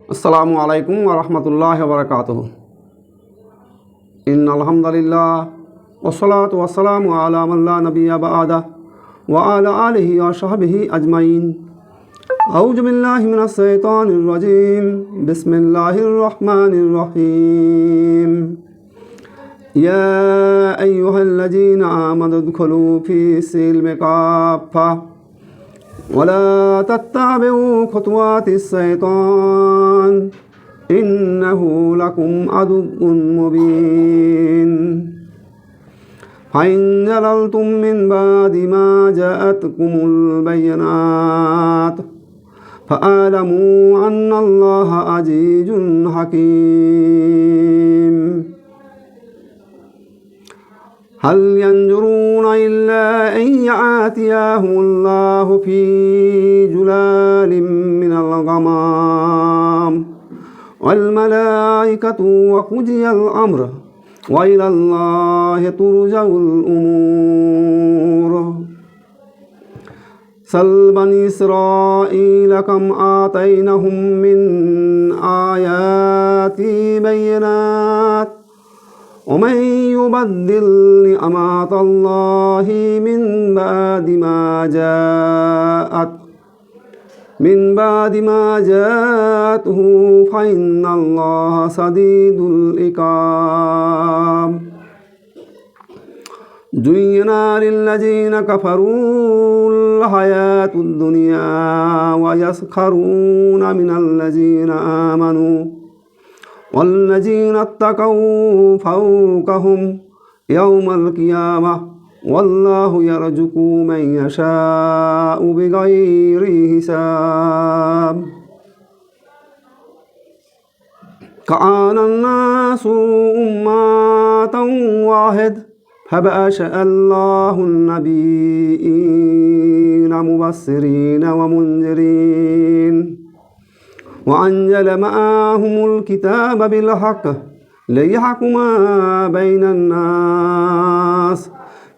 अस्सलामु अलैकुम व रहमतुल्लाहि व बरकातुहू। इन्नल हम्दुलिल्लाह वस्सलातु वस्सलामु अला मन ला नबिय्य बअदा व अला आलिहि व सहबिहि अजमाइन। औज़ु बिल्लाहि मिनश शैतानिर रजीम। बिस्मिल्लाहिर रहमानिर रहीम। या अय्युहल्लज़ीना आमनु उद्खुलू फी सिल्मि काफ़्फ़ा वला तत्तबिउ खुतुवातिश शैतान इन्नहु लकुम अदुव्वुन मुबीन। फ़इन ज़ललतुम मिन बादि मा जाअतकुमुल बय्यिनात फ़अलमू अन्नल्लाह अज़ीज़ुन हकीम। हल यंजुरून इल्ला अन यअतियहुमुल्लाहु फी जुलालिम मिनल गमाम वल मलाइकतु व कुज़ियल अम्र व इलल्लाहि तुरजउल उमूर। सल बनी इस्राईल कम आतैनहुम मिन आयाति बय्यिनात वमन युबद्दिल निअमतल्लाहि मिन बादि मा जाअतहु फ़इन्नल्लाह शदीदुल इक़ाब। ज़ुय्यिना लिल्लज़ीना कफ़रूल हयातुद दुनिया व यस्खरूना मिनल्लज़ीना आमनू वल्लज़ीना इत्तक़ौ फ़ौक़हुम यौमल क़ियामह वल्लाहु यरज़ुक़ु मन यशाअु बिग़ैरि हिसाब। कानन्नासु उम्मतन वाहिद फ़बअसअल्लाहुन नबिय्यीन मुबश्शिरीन व मुनज़िरीन वअंज़ल मअहुमुल किताब बिल हक़्क़ लियहकुमा बैनन नास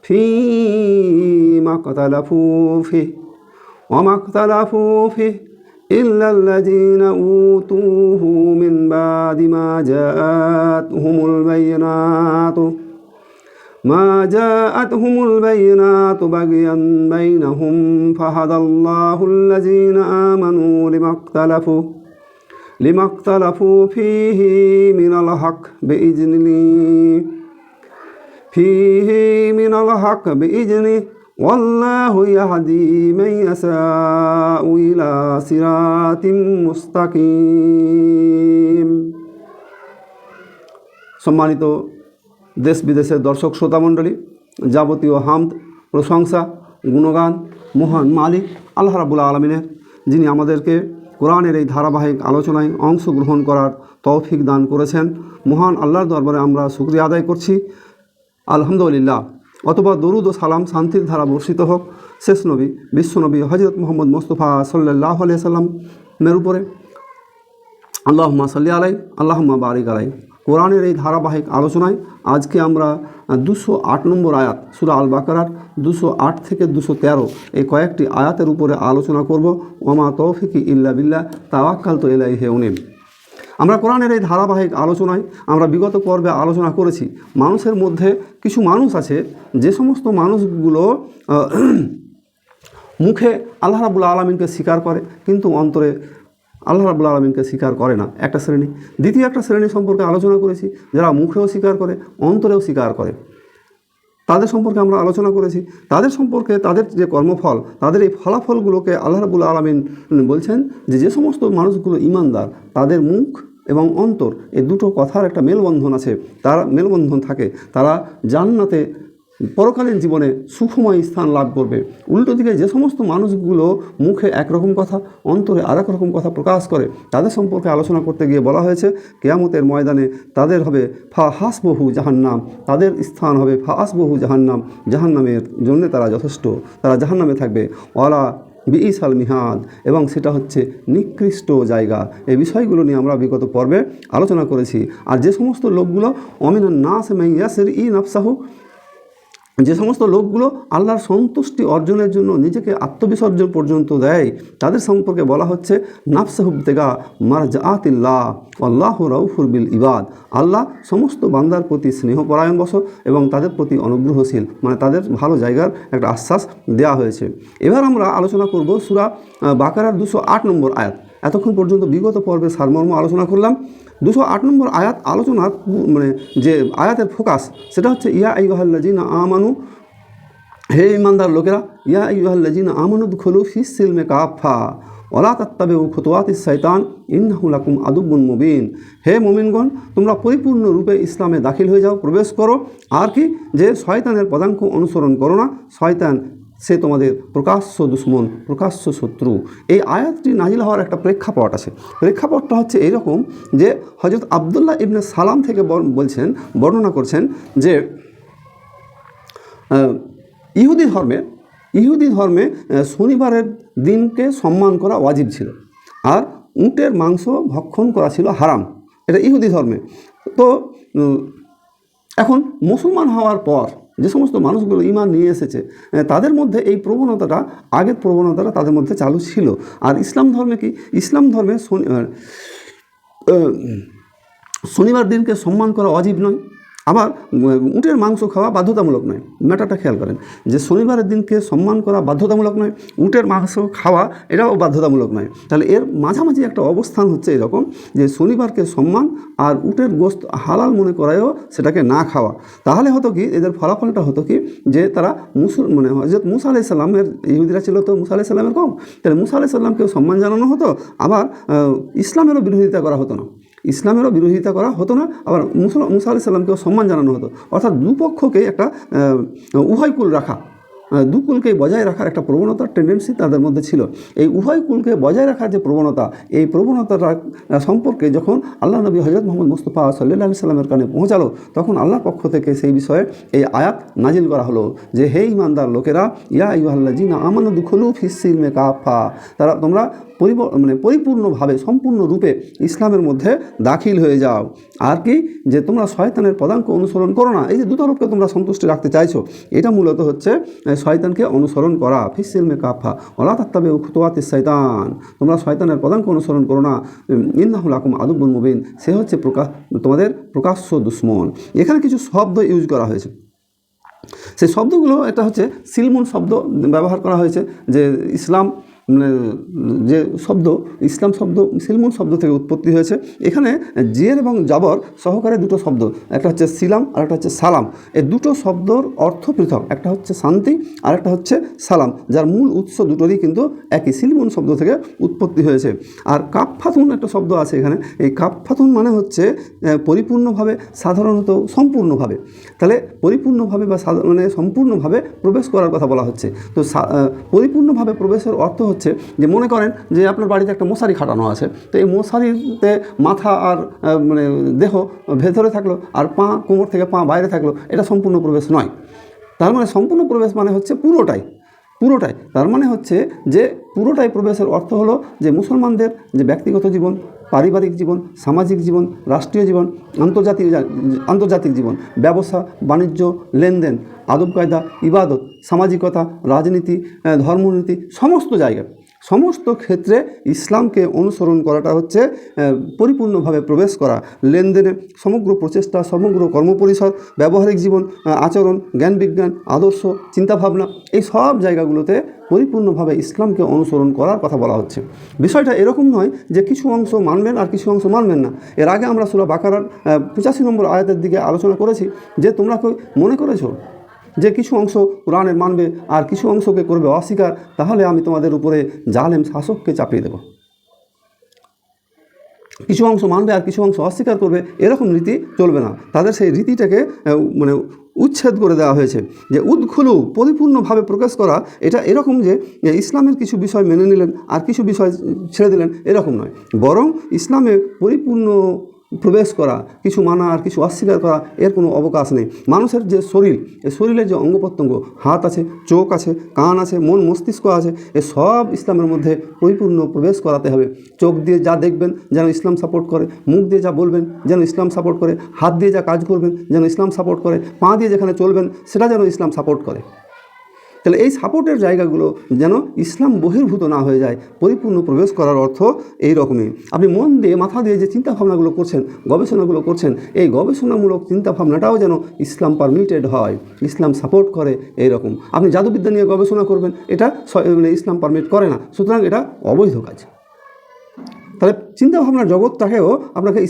फ़ीमा इख्तलफ़ू फ़ीहि वमा इख्तलफ़ू फ़ीहि इल्ला अल्लज़ीना ऊतूहु मिन बादि मा जाअतहुमुल बय्यिनातु बग़यन बैनहुम फ़हदल्लाहु अल्लज़ीना आमनू लिमा इख्तलफ़ू फ़ीहि मिनल हक़्क़ बिइज़्निहि वल्लाहु यहदी मन यशाअु इला सिरातिम मुस्तकीम। सम्मानित देश विदेशेर दर्शक श्रोता मंडली, যাবতীয় হামদ প্রশংসা গুণগান মহান মালিক আল্লাহ রাব্বুল আলামিনের, যিনি আমাদেরকে কোরআনের এই ধারাবাহিক আলোচনায় অংশগ্রহণ করার তৌফিক দান করেছেন। মহান আল্লাহর দরবারে আমরা শুকরিয়া আদায় করছি, আলহামদুলিল্লাহ। অথবা দরুদ ও সালাম শান্তির ধারা বর্ষিত হোক শেষ নবী বিশ্বনবী হযরত মুহাম্মদ মুস্তাফা সাল্লাল্লাহু আলাইহি সাল্লামের উপরে। আল্লাহুম্মা সাল্লি আলাইহি আল্লাহুম্মা বারিক আলাইহি। কোরআনের এই ধারাবাহিক আলোচনায় আজকে আমরা 208 নম্বর আয়াত সূরা আল বাকারার 208 থেকে 213 এই কয়েকটি আয়াতের উপরে আলোচনা করব। ওমা তৌফিকি ইল্লা বিল্লাহ তাওয়াক্কালতু ইলাইহি উনীব। আমরা কোরআনের এই ধারাবাহিক আলোচনায় আমরা বিগত পর্বে আলোচনা করেছি, মানুষের মধ্যে কিছু মানুষ আছে যে সমস্ত মানুষগুলো মুখে আল্লাহ রাব্বুল আলামিনকে স্বীকার করে কিন্তু অন্তরে আল্লাহ রাব্বুল আলামিনকে স্বীকার করে না, একটা শ্রেণী। দ্বিতীয় একটা শ্রেণী সম্পর্কে আলোচনা করেছি যারা মুখেও স্বীকার করে অন্তরেও স্বীকার করে, তাদের সম্পর্কে আমরা আলোচনা করেছি। তাদের সম্পর্কে তাদের যে কর্মফল, তাদের এই ফলাফলগুলোকে আল্লাহ রাব্বুল আলামিন বলছেন যে সমস্ত মানুষগুলো ঈমানদার তাদের মুখ এবং অন্তর এই দুটো কথার একটা মেলবন্ধন আছে, তারা মেলবন্ধন থাকে, তারা জান্নাতে পরকালীন জীবনে সুখময় স্থান লাভ করবে। উল্টো দিকে যে সমস্ত মানুষগুলো মুখে একরকম কথা অন্তরে আর এক রকম কথা প্রকাশ করে, তাদের সম্পর্কে আলোচনা করতে গিয়ে বলা হয়েছে কিয়ামতের ময়দানে তাদের হবে ফা হাসবহু জাহান্নাম, তাদের স্থান হবে ফা আসবহু জাহান্নাম, জাহান্নামের জন্য তারা যথেষ্ট, তারা জাহান্নামে থাকবে। ওয়ালা বিইসাল মিহাদ, এবং সেটা হচ্ছে নিকৃষ্ট জায়গা। এই বিষয়গুলো নিয়ে আমরা বিগত পর্বে আলোচনা করেছি। আর যে সমস্ত লোকগুলো অমিনান নাস মান ইয়াসরি নাফসাহু যে সমস্ত লোকগুলো আল্লাহর সন্তুষ্টি অর্জনের জন্য নিজেকে আত্মবিসর্জন পর্যন্ত দেয়, তাদের সম্পর্কে বলা হচ্ছে নাফসাহুবতেগা মারজাআতিল্লাহ আল্লাহু রাউফুর বিল ইবাদ। আল্লাহ সমস্ত বান্দার প্রতি স্নেহপরায়ণ বশ এবং তাদের প্রতি অনুগ্রহশীল, মানে তাদের ভালো জায়গার একটা আশ্বাস দেওয়া হয়েছে। এবার আমরা আলোচনা করব সূরা বাকারার 208 নম্বর আয়াত। এতক্ষণ পর্যন্ত বিগত পর্বে সারমর্ম আলোচনা করলাম। 208 নম্বর আয়াত আলোচনার মানে যে আয়াতের ফোকাস সেটা হচ্ছে ইয়া আইয়ুহাল্লাযিনা আমানু, হে ইমানদার লোকেরা, ইয়া আইয়ুহাল্লাযিনা আমানু দুখুলু ফিস সিলমে কাফা ওয়ালা তাত্তাবিউ খুতুওয়াতিস শাইতান ইন্নাহু লাকুম আদুব্বুন মুবিন। হে মুমিনগণ, তোমরা পরিপূর্ণরূপে ইসলামে দাখিল হয়ে যাও, প্রবেশ করো। আর কি, যে শয়তানের পদাঙ্ক অনুসরণ করো না, শয়তান সে তোমাদের প্রকাশ্য দুশ্মন, প্রকাশ্য শত্রু। এই আয়াতটি নাজিল হওয়ার একটা প্রেক্ষাপট আছে। প্রেক্ষাপটটা হচ্ছে এইরকম যে হযরত আব্দুল্লাহ ইবনে সালাম থেকে বর্ণনা করছেন যে ইহুদি ধর্মে শনিবারের দিনকে সম্মান করা ওয়াজিব ছিল, আর উটের মাংস ভক্ষণ করা ছিল হারাম। এটা ইহুদি ধর্মে। তো এখন মুসলমান হওয়ার পর যে সমস্ত মানুষগুলো ঈমান নিয়ে এসেছে, তাদের মধ্যে এই প্রবণতাটা, আগের প্রবণতাটা তাদের মধ্যে চালু ছিল। আর ইসলাম ধর্মে কি, ইসলাম ধর্মে শনিবার দিনকে সম্মান করা ওয়াজিব নয়, আবার উটের মাংস খাওয়া বাধ্যতামূলক নয়। ম্যাটারটা খেয়াল করেন যে শনিবারের দিনকে সম্মান করা বাধ্যতামূলক নয়, উটের মাংস খাওয়া এটাও বাধ্যতামূলক নয়। তাহলে এর মাঝামাঝি একটা অবস্থান হচ্ছে এরকম যে শনিবারকে সম্মান আর উটের গোশত হালাল মনে করায়ও সেটাকে না খাওয়া। তাহলে হতো কি, এদের ফলাফলটা হতো কি, যে তারা মানে হযরত মুসা আলাইহিস সালামের, ইহুদিরা ছিল তো মুসা আলাইহিস সালামের কম, তাহলে মুসা আলাইহিস সালামকেও সম্মান জানানো হতো, আবার ইসলামেরও বিরোধিতা করা হতো না, আবার মুসা আলাইহিস সালামকেও সম্মান জানানো হতো। অর্থাৎ দুপক্ষকে একটা উভয়কুল রাখা, দুকুলকে বজায় রাখার একটা প্রবণতার টেন্ডেন্সি তাদের মধ্যে ছিল। এই উভয় কুলকে বজায় রাখার যে প্রবণতা, এই প্রবণতাটা সম্পর্কে যখন আল্লাহ নবী হযরত মুহাম্মদ মুস্তাফা সাল্লাল্লাহু আলাইহি সাল্লামের কানে পৌঁছালো, তখন আল্লাহর পক্ষ থেকে সেই বিষয়ে এই আয়াত নাজিল করা হলো যে হে ঈমানদার লোকেরা, ইয়া আইয়ুহাল্লাযিনা আমানু দুখুলু ফিস সিলমে কাফা, তোমরা পরিপূর্ণভাবে, সম্পূর্ণরূপে ইসলামের মধ্যে দাখিল হয়ে যাও। আর কি, যে তোমরা শয়তানের পদাঙ্ক অনুসরণ করো না। এই যে দুতরফকে তোমরা সন্তুষ্টি রাখতে চাইছো, এটা মূলত হচ্ছে শয়তানকে অনুসরণ করা। ফিস সিলমে কাফা ওয়ালা তাত্তাবিউ খুতুওয়াতিস শাইতান, তোমরা শয়তানের পদাঙ্ক অনুসরণ করো না। ইন্নাহু লাকুম আদুব্বুন মুবিন, সে হচ্ছে তোমাদের প্রকাশ্য দুশ্মন। এখানে কিছু শব্দ ইউজ করা হয়েছে। সেই শব্দগুলো, একটা হচ্ছে সিলমুন শব্দ ব্যবহার করা হয়েছে, যে ইসলাম যে শব্দ, ইসলাম শব্দ সিলমুন শব্দ থেকে উৎপত্তি হয়েছে। এখানে জের এবং জাবর সহকারে দুটো শব্দ, একটা হচ্ছে সিলাম আর একটা হচ্ছে সালাম। এই দুটো শব্দর অর্থ পৃথক, একটা হচ্ছে শান্তি আর একটা হচ্ছে সালাম, যার মূল উৎস দুটোরই কিন্তু একই, সিলমুন শব্দ থেকে উৎপত্তি হয়েছে। আর কাফফাতুন একটা শব্দ আছে এখানে। এই কাফফাতুন মানে হচ্ছে পরিপূর্ণভাবে, সাধারণত সম্পূর্ণভাবে। তাহলে পরিপূর্ণভাবে বা মানে সম্পূর্ণভাবে প্রবেশ করার কথা বলা হচ্ছে। তো পরিপূর্ণভাবে প্রবেশের অর্থ হচ্ছে যে, মনে করেন যে আপনার বাড়িতে একটা মশারি খাটানো আছে, তো এই মশারিতে মাথা আর মানে দেহ ভেতরে থাকলো, আর পা, কোমর থেকে পা বাইরে থাকলো, এটা সম্পূর্ণ প্রবেশ নয়। তার মানে সম্পূর্ণ প্রবেশ মানে হচ্ছে পুরোটাই। তার মানে হচ্ছে যে পুরোটাই প্রবেশের অর্থ হলো যে মুসলমানদের যে ব্যক্তিগত জীবন, পারিবারিক জীবন, সামাজিক জীবন, রাষ্ট্রীয় জীবন, আন্তর্জাতিক জীবন, ব্যবসা বাণিজ্য, লেনদেন, আদব কায়দা, ইবাদত, সামাজিকতা, রাজনীতি, ধর্মনীতি, সমস্ত জায়গায়, সমস্ত ক্ষেত্রে ইসলামকে অনুসরণ করাটা হচ্ছে পরিপূর্ণভাবে প্রবেশ করা। লেনদেনে সমগ্র প্রচেষ্টা, সমগ্র কর্মপরিসর, ব্যবহারিক জীবন, আচরণ, জ্ঞান বিজ্ঞান, আদর্শ, চিন্তাভাবনা, এই সব জায়গাগুলোতে পরিপূর্ণভাবে ইসলামকে অনুসরণ করার কথা বলা হচ্ছে। বিষয়টা এরকম নয় যে কিছু অংশ মানবেন আর কিছু অংশ মানবেন না। এর আগে আমরা সূরা বাকারার 85 নম্বর আয়াতের দিকে আলোচনা করেছি যে তোমরা কেউ মনে করেছো যে কিছু অংশ কোরআনের মানবে আর কিছু অংশকে করবে অস্বীকার, তাহলে আমি তোমাদের উপরে জালেম শাসককে চাপিয়ে দেব। কিছু অংশ মানবে আর কিছু অংশ অস্বীকার করবে, এরকম রীতি চলবে না। তাদের সেই রীতিটাকে মানে উচ্ছেদ করে দেওয়া হয়েছে। যে উদ্খুলু, পরিপূর্ণভাবে প্রকাশ করা, এটা এরকম যে ইসলামের কিছু বিষয় মেনে নিলেন আর কিছু বিষয় ছেড়ে দিলেন, এরকম নয়। বরং ইসলামে পরিপূর্ণ প্রবেশ করা, কিছু মানা আর কিছু অস্বীকার করা, এর কোনো অবকাশ নেই। মানুষের যে শরীর, এই শরীরের যে অঙ্গ প্রত্যঙ্গ, হাত আছে, চোখ আছে, কান আছে, মন মস্তিষ্ক আছে, এ সব ইসলামের মধ্যে পরিপূর্ণ প্রবেশ করাতে হবে। চোখ দিয়ে যা দেখবেন যেন ইসলাম সাপোর্ট করে, মুখ দিয়ে যা বলবেন যেন ইসলাম সাপোর্ট করে, হাত দিয়ে যা কাজ করবেন যেন ইসলাম সাপোর্ট করে, পা দিয়ে যেখানে চলবেন সেটা যেন ইসলাম সাপোর্ট করে। তাহলে এই সাপোর্টের জায়গাগুলো যেন ইসলাম বহির্ভূত না হয়ে যায়। পরিপূর্ণ প্রবেশ করার অর্থ এই রকমই। আপনি মন দিয়ে, মাথা দিয়ে যে চিন্তাভাবনাগুলো করছেন, গবেষণাগুলো করছেন, এই গবেষণামূলক চিন্তাভাবনাটাও যেন ইসলাম পারমিটেড হয়, ইসলাম সাপোর্ট করে। এই রকম আপনি জাদুবিদ্যা নিয়ে গবেষণা করবেন, এটা ইসলাম পারমিট করে না, সুতরাং এটা অবৈধ কাজ। তাহলে চিন্তাভাবনার জগৎটাকেও আপনাকে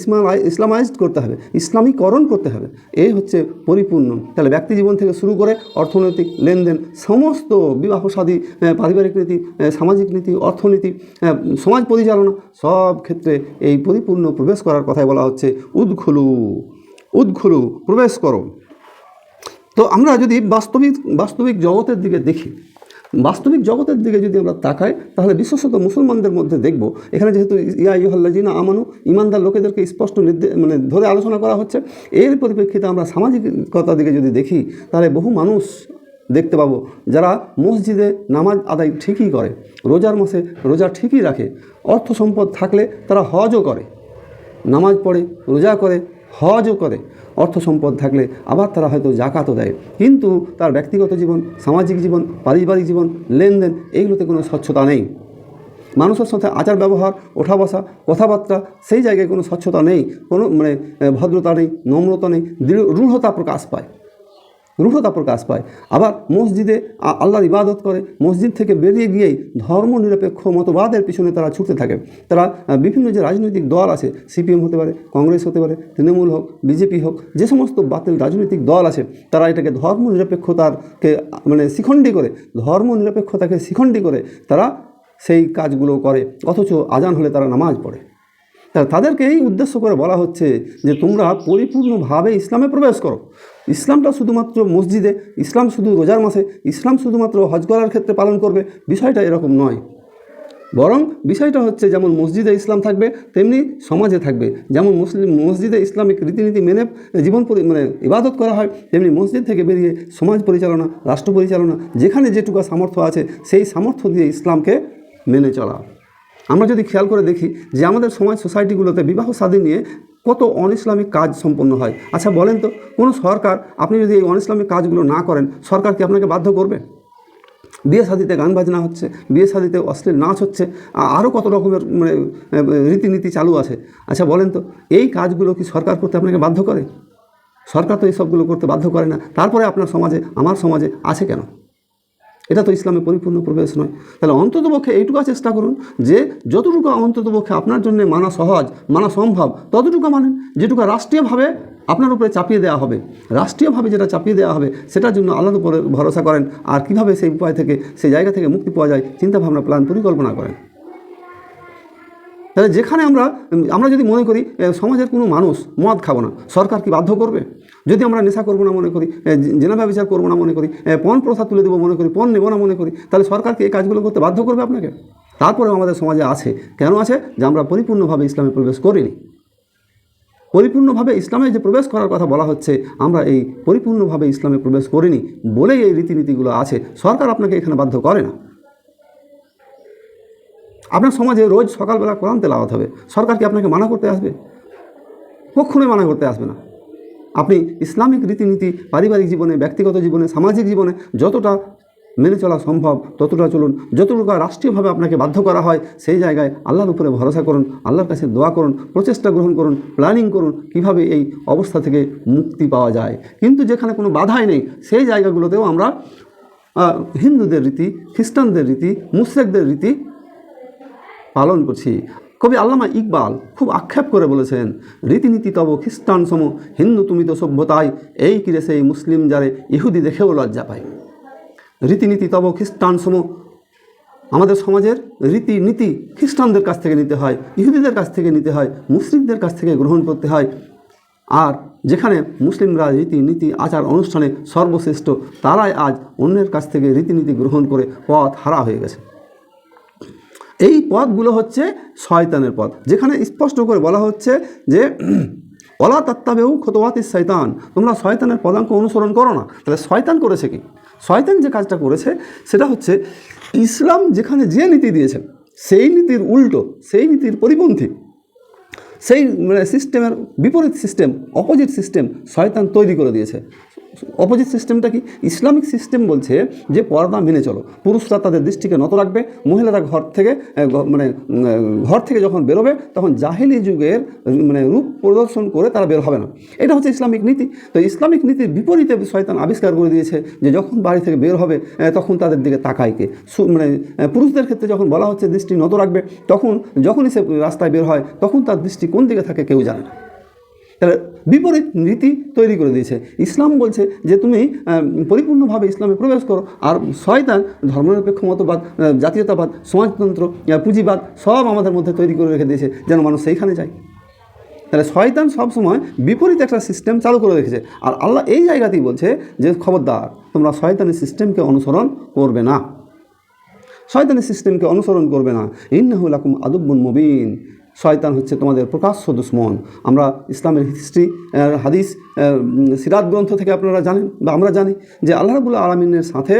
ইসলামাইজড করতে হবে, ইসলামীকরণ করতে হবে। এই হচ্ছে পরিপূর্ণ। তাহলে ব্যক্তি জীবন থেকে শুরু করে অর্থনৈতিক লেনদেন, সমস্ত বিবাহ শাদী, পারিবারিক নীতি, সামাজিক নীতি, অর্থনীতি, সমাজ পরিচালনা, সব ক্ষেত্রে এই পরিপূর্ণ প্রবেশ করার কথাই বলা হচ্ছে। উদ্খুলু, প্রবেশ করো। তো আমরা যদি বাস্তবিক জগতের দিকে দেখি, বাস্তবিক জগতের দিকে যদি আমরা তাকাই, তাহলে বিশেষত মুসলমানদের মধ্যে দেখব, এখানে যেহেতু ইয়া আইয়ুহাল্লাযীনা আমানু, ইমানদার লোকেদেরকে স্পষ্ট ধরে আলোচনা করা হচ্ছে। এর পরিপ্রেক্ষিতে আমরা সামাজিকতার দিকে যদি দেখি, তাহলে বহু মানুষ দেখতে পাবো যারা মসজিদে নামাজ আদায় ঠিকই করে, রোজার মাসে রোজা ঠিকই রাখে, অর্থ সম্পদ থাকলে তারা হজও করে, নামাজ পড়ে, রোজা করে, হজও করে, অর্থ সম্পদ থাকলে আবার তারা হয়তো জাকাতও দেয়, কিন্তু তার ব্যক্তিগত জীবন, সামাজিক জীবন, পারিবারিক জীবন, লেনদেন, এইগুলোতে কোনো স্বচ্ছতা নেই। মানুষের সাথে আচার ব্যবহার, ওঠা বসা, কথাবার্তা, সেই জায়গায় কোনো স্বচ্ছতা নেই, কোনো ভদ্রতা নেই, নম্রতা নেই, রূঢ়তা প্রকাশ পায়। আবার মসজিদে আল্লাহর ইবাদত করে, মসজিদ থেকে বেরিয়ে গিয়েই ধর্মনিরপেক্ষ মতবাদের পিছনে তারা ছুটতে থাকে। তারা বিভিন্ন যে রাজনৈতিক দল আছে, সিপিএম হতে পারে, কংগ্রেস হতে পারে, তৃণমূল হোক, বিজেপি হোক, যে সমস্ত বাতিল রাজনৈতিক দল আছে, তারা এটাকে ধর্মনিরপেক্ষতাকে শিখণ্ডী করে তারা সেই কাজগুলো করে, অথচ আজান হলে তারা নামাজ পড়ে। তাদেরকে এই উদ্দেশ্য করে বলা হচ্ছে যে তোমরা পরিপূর্ণভাবে ইসলামে প্রবেশ করো। ইসলামটা শুধুমাত্র মসজিদে, ইসলাম শুধু রোজার মাসে, ইসলাম শুধুমাত্র হজ করার ক্ষেত্রে পালন করবে, বিষয়টা এরকম নয়। বরং বিষয়টা হচ্ছে যেমন মসজিদে ইসলাম থাকবে তেমনি সমাজে থাকবে। যেমন মসজিদে ইসলামিক রীতিনীতি মেনে ইবাদত করা হয়, তেমনি মসজিদ থেকে বেরিয়ে সমাজ পরিচালনা, রাষ্ট্র পরিচালনা, যেখানে যেটুকু সামর্থ্য আছে সেই সামর্থ্য দিয়ে ইসলামকে মেনে চলা। আমরা যদি খেয়াল করে দেখি যে আমাদের সমাজ সোসাইটিগুলোতে বিবাহ শাদী নিয়ে কত অনইসলামিক কাজ সম্পন্ন হয়। আচ্ছা বলেন তো, কোনো সরকার, আপনি যদি এই অনইসলামিক কাজগুলো না করেন, সরকার কি আপনাকে বাধ্য করবে? বিয়ে শাদীতে গান বাজনা হচ্ছে, বিয়ে শাদীতে অশ্লীল নাচ হচ্ছে, আরও কত রকমের রীতিনীতি চালু আছে। আচ্ছা বলেন তো, এই কাজগুলো কি সরকার করতে আপনাকে বাধ্য করে? সরকার তো এই সবগুলো করতে বাধ্য করে না। তারপরে আপনার সমাজে, আমার সমাজে আছে কেন? এটা তো ইসলামে পরিপূর্ণ প্রবেশ নয়। তাহলে অন্ততপক্ষে এইটুকু চেষ্টা করুন যে যতটুকু অন্ততপক্ষে আপনার জন্য মানা সহজ, মানা সম্ভব, ততটুকু মানেন। যেটুকু রাষ্ট্রীয়ভাবে আপনার উপরে চাপিয়ে দেওয়া হবে, রাষ্ট্রীয়ভাবে যেটা চাপিয়ে দেওয়া হবে, সেটার জন্য আল্লাহর উপরে ভরসা করেন। আর কীভাবে সেই উপায় থেকে, সেই জায়গা থেকে মুক্তি পাওয়া যায়, চিন্তাভাবনা, প্ল্যান, পরিকল্পনা করেন। তাহলে যেখানে আমরা যদি মনে করি সমাজের কোনো মানুষ মদ খাবো না, সরকার কি বাধ্য করবে? যদি আমরা নেশা করবো না মনে করি, জেনা ব্যবচার করবো না মনে করি, পণ প্রথা তুলে দেবো মনে করি, পণ নেবো না মনে করি, তাহলে সরকারকে এই কাজগুলো করতে বাধ্য করবে আপনাকে? তারপরেও আমাদের সমাজে আছে। কেন আছে? যে আমরা পরিপূর্ণভাবে ইসলামে প্রবেশ করিনি। পরিপূর্ণভাবে ইসলামে যে প্রবেশ করার কথা বলা হচ্ছে, আমরা এই পরিপূর্ণভাবে ইসলামে প্রবেশ করিনি বলেই এই রীতিনীতিগুলো আছে। সরকার আপনাকে এখানে বাধ্য করে না। আপনার সমাজে রোজ সকালবেলা কোরআন তেলাওয়াত হবে, সরকার কি আপনাকে মানা করতে আসবে? কখনোই মানা করতে আসবে না। আপনি ইসলামিক রীতিনীতি পারিবারিক জীবনে, ব্যক্তিগত জীবনে, সামাজিক জীবনে যতটা মেনে চলা সম্ভব ততটা চলুন। যতটুকু রাষ্ট্রীয়ভাবে আপনাকে বাধ্য করা হয়, সেই জায়গায় আল্লাহর উপরে ভরসা করুন, আল্লাহর কাছে দোয়া করুন, প্রচেষ্টা গ্রহণ করুন, প্ল্যানিং করুন কীভাবে এই অবস্থা থেকে মুক্তি পাওয়া যায়। কিন্তু যেখানে কোনো বাধাই নেই, সেই জায়গাগুলোতেও আমরা হিন্দুদের রীতি, খ্রিস্টানদের রীতি, মুশরিকদের রীতি পালন করছি। কবি আল্লামা ইকবাল খুব আক্ষেপ করে বলেছেন, রীতিনীতি তব খ্রিস্টান সম, হিন্দু তুমি তো সভ্যতায়, এই কিরে সেই মুসলিম যারে ইহুদি দেখেও লজ্জা পায়। রীতিনীতি তব খ্রিস্টান সম, আমাদের সমাজের রীতিনীতি খ্রিস্টানদের কাছ থেকে নিতে হয়, ইহুদিদের কাছ থেকে নিতে হয়, মুশরিকদের কাছ থেকে গ্রহণ করতে হয়। আর যেখানে মুসলিমরা রীতিনীতি আচার অনুষ্ঠানে সর্বশ্রেষ্ঠ, তারাই আজ অন্যের কাছ থেকে রীতিনীতি গ্রহণ করে পথ হারা হয়ে গেছে। এই পথগুলো হচ্ছে শয়তানের পথ, যেখানে স্পষ্ট করে বলা হচ্ছে যে ওয়ালা তাত্তাবিউ খুতুওয়াতিস শয়তান, তোমরা শয়তানের পদাঙ্ক অনুসরণ করো না। তাহলে শয়তান করেছে কি? শয়তান যে কাজটা করেছে সেটা হচ্ছে ইসলাম যেখানে যে নীতি দিয়েছে সেই নীতির উল্টো, সেই নীতির পরিপন্থী, সেই সিস্টেমের বিপরীত সিস্টেম, অপোজিট সিস্টেম শয়তান তৈরি করে দিয়েছে। অপোজিট সিস্টেমটা কি? ইসলামিক সিস্টেম বলছে যে পর্দা মেনে চলো, পুরুষরা তাদের দৃষ্টিকে নত রাখবে, মহিলারা ঘর থেকে যখন বেরোবে তখন জাহিলি যুগের রূপ প্রদর্শন করে তারা বের হবে না। এটা হচ্ছে ইসলামিক নীতি। তো ইসলামিক নীতির বিপরীতে শয়তান আবিষ্কার করে দিয়েছে যে যখন বাড়ি থেকে বের হবে তখন তাদের দিকে তাকায় কে। পুরুষদের ক্ষেত্রে যখন বলা হচ্ছে দৃষ্টি নত রাখবে, যখনই সে রাস্তায় বের হয় তখন তার দৃষ্টি কোন দিকে থাকে কেউ জানে না। তাহলে বিপরীত নীতি তৈরি করে দিয়েছে। ইসলাম বলছে যে তুমি পরিপূর্ণভাবে ইসলামে প্রবেশ করো, আর শয়তান ধর্মনিরপেক্ষ মতবাদ, জাতীয়তাবাদ, সমাজতন্ত্র, পুঁজিবাদ সব আমাদের মধ্যে তৈরি করে রেখে দিয়েছে যেন মানুষ সেইখানে যায়। তাহলে শয়তান সবসময় বিপরীত একটা সিস্টেম চালু করে রেখেছে। আর আল্লাহ এই জায়গাতেই বলছে যে খবরদার, তোমরা শয়তানের সিস্টেমকে অনুসরণ করবে না, শয়তানের সিস্টেমকে অনুসরণ করবে না। ইন্নাহু লাকুম আদুব্বুন মুবিন, শয়তান হচ্ছে তোমাদের প্রকাশ্য দুশ্মন। আমরা ইসলামের হিস্ট্রি, হাদিস, সিরাত গ্রন্থ থেকে আপনারা জানেন বা আমরা জানি যে আল্লাহ রাব্বুল আলামিনের সাথে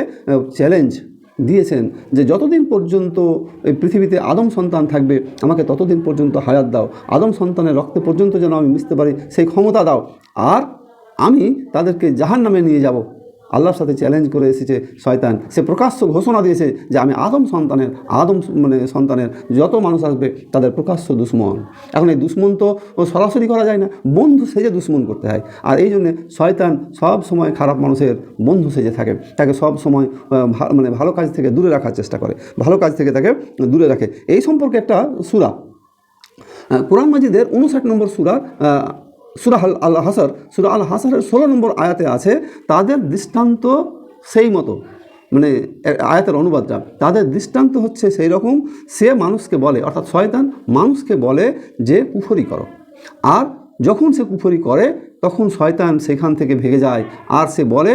চ্যালেঞ্জ দিয়েছেন যে যতদিন পর্যন্ত এই পৃথিবীতে আদম সন্তান থাকবে আমাকে ততদিন পর্যন্ত হায়াত দাও, আদম সন্তানের রক্তে পর্যন্ত যেন আমি মিশতে পারি সেই ক্ষমতা দাও, আর আমি তাদেরকে জাহান্নামে নিয়ে যাব। আল্লাহর সাথে চ্যালেঞ্জ করে এসেছে শয়তান। সে প্রকাশ্য ঘোষণা দিয়েছে যে আমি আদম সন্তানের যত মানুষ আসবে তাদের প্রকাশ্য দুশ্মন। এখন এই দুশ্মন তো সরাসরি করা যায় না, বন্ধু সেজে দুশ্মন করতে হয়। আর এই জন্যে শয়তান সব সময় খারাপ মানুষের বন্ধু সেজে থাকে, তাকে সব সময় ভালো কাজ থেকে দূরে রাখার চেষ্টা করে, ভালো কাজ থেকে তাকে দূরে রাখে। এই সম্পর্কে একটা সূরা, কোরআন মাজিদের 59 নম্বর সূরা আল হাসর, সূরা আল হাসরের 16 নম্বর আয়াতে আছে, তাদের দৃষ্টান্ত সেই মতো, আয়াতের অনুবাদটা, তাদের দৃষ্টান্ত হচ্ছে সেই রকম, সে মানুষকে বলে, অর্থাৎ শয়তান মানুষকে বলে যে কুফরি করো, আর যখন সে কুফরি করে তখন শয়তান সেখান থেকে ভেগে যায়, আর সে বলে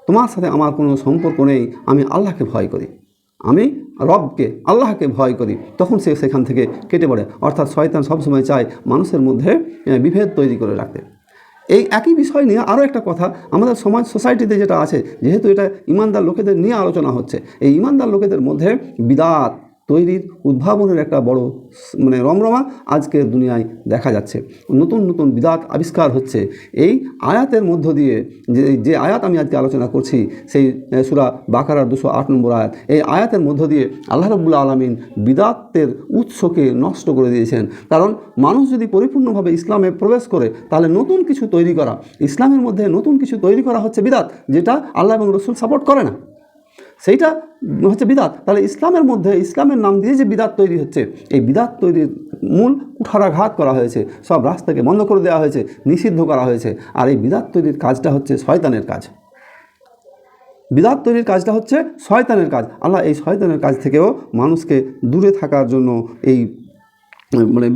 তোমার সাথে আমার কোনো সম্পর্ক নেই, আমি আল্লাহকে ভয় করি, আমি রবকে আল্লাহকে ভয় করি, তখন সে সেখান থেকে কেটে পড়ে। অর্থাৎ শয়তান সবসময় চায় মানুষের মধ্যে বিভেদ তৈরি করে রাখতে। এই একই বিষয় নিয়ে আরও একটা কথা আমাদের সোসাইটিতে যেটা আছে, যেহেতু এটা ইমানদার লোকেদের নিয়ে আলোচনা হচ্ছে, এই ইমানদার লোকেদের মধ্যে বিদাত তৈরির উদ্ভাবনের একটা বড় রমরমা আজকের দুনিয়ায় দেখা যাচ্ছে। নতুন নতুন বিদাত আবিষ্কার হচ্ছে। এই আয়াতের মধ্য দিয়ে যে আয়াত আমি আজকে আলোচনা করছি, সেই সূরা বাকারার 208 নম্বর আয়াত, এই আয়াতের মধ্য দিয়ে আল্লাহ রাব্বুল আলামিন বিদাতের উৎসকে নষ্ট করে দিয়েছেন। কারণ মানুষ যদি পরিপূর্ণভাবে ইসলামে প্রবেশ করে তাহলে নতুন কিছু তৈরি করা, ইসলামের মধ্যে নতুন কিছু তৈরি করা হচ্ছে বিদাত, যেটা আল্লাহ এবং রসুল সাপোর্ট করে না, সেইটা হচ্ছে বিদাত। তাহলে ইসলামের মধ্যে ইসলামের নাম দিয়ে যে বিদাত তৈরি হচ্ছে, এই বিদাত তৈরির মূল কুঠারাঘাত করা হয়েছে, সব রাস্তাকে বন্ধ করে দেওয়া হয়েছে, নিষিদ্ধ করা হয়েছে। আর এই বিদাত তৈরির কাজটা হচ্ছে শয়তানের কাজ, বিদাত তৈরির কাজটা হচ্ছে শয়তানের কাজ। আল্লাহ এই শয়তানের কাজ থেকেও মানুষকে দূরে থাকার জন্য এই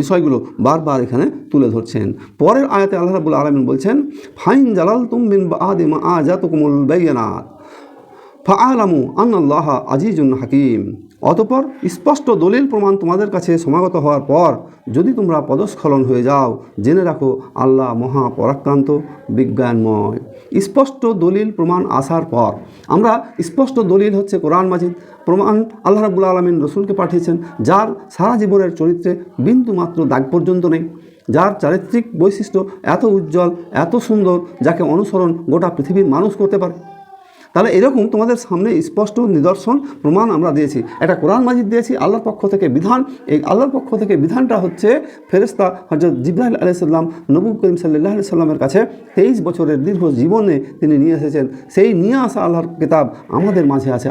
বিষয়গুলো বারবার এখানে তুলে ধরছেন। পরের আয়াতে আল্লাহ রাব্বুল আলামিন বলছেন, ফাইন জালালতুম মিন বাদি মা আজাতুকুমুল বাইয়িনাত ফাআলামু আন্নাল্লাহা আজিজুন হাকিম। অতঃপর স্পষ্ট দলিল প্রমাণ তোমাদের কাছে সমাগত হওয়ার পর যদি তোমরা পদস্খলন হয়ে যাও, জেনে রাখো আল্লাহ মহা পরাক্রান্ত বিজ্ঞানময়। স্পষ্ট দলিল প্রমাণ আসার পর, আমরা স্পষ্ট দলিল হচ্ছে কোরআন মাজিদ, প্রমাণ আল্লাহ রাব্বুল আলামিন রসুলকে পাঠিয়েছেন, যার সারা জীবনের চরিত্রে বিন্দু মাত্র দাগ পর্যন্ত নেই, যার চারিত্রিক বৈশিষ্ট্য এত উজ্জ্বল, এত সুন্দর, যাকে অনুসরণ গোটা পৃথিবীর মানুষ করতে পারে। তাহলে এরকম তোমাদের সামনে স্পষ্ট নিদর্শন প্রমাণ আমরা দিয়েছি, একটা কোরআন মাজিদ দিয়েছি, আল্লাহর পক্ষ থেকে বিধান। এই আল্লাহর পক্ষ থেকে বিধানটা হচ্ছে ফেরেশতা হযরত জিবরাইল আলাইহিস সালাম নবী করিম সাল্লাল্লাহু আলাইহি সাল্লামের কাছে 23 বছরের দীর্ঘ জীবনে তিনি নিয়ে এসেছেন। সেই নিয়ে আসা আল্লাহর কিতাব আমাদের মাঝে আছে,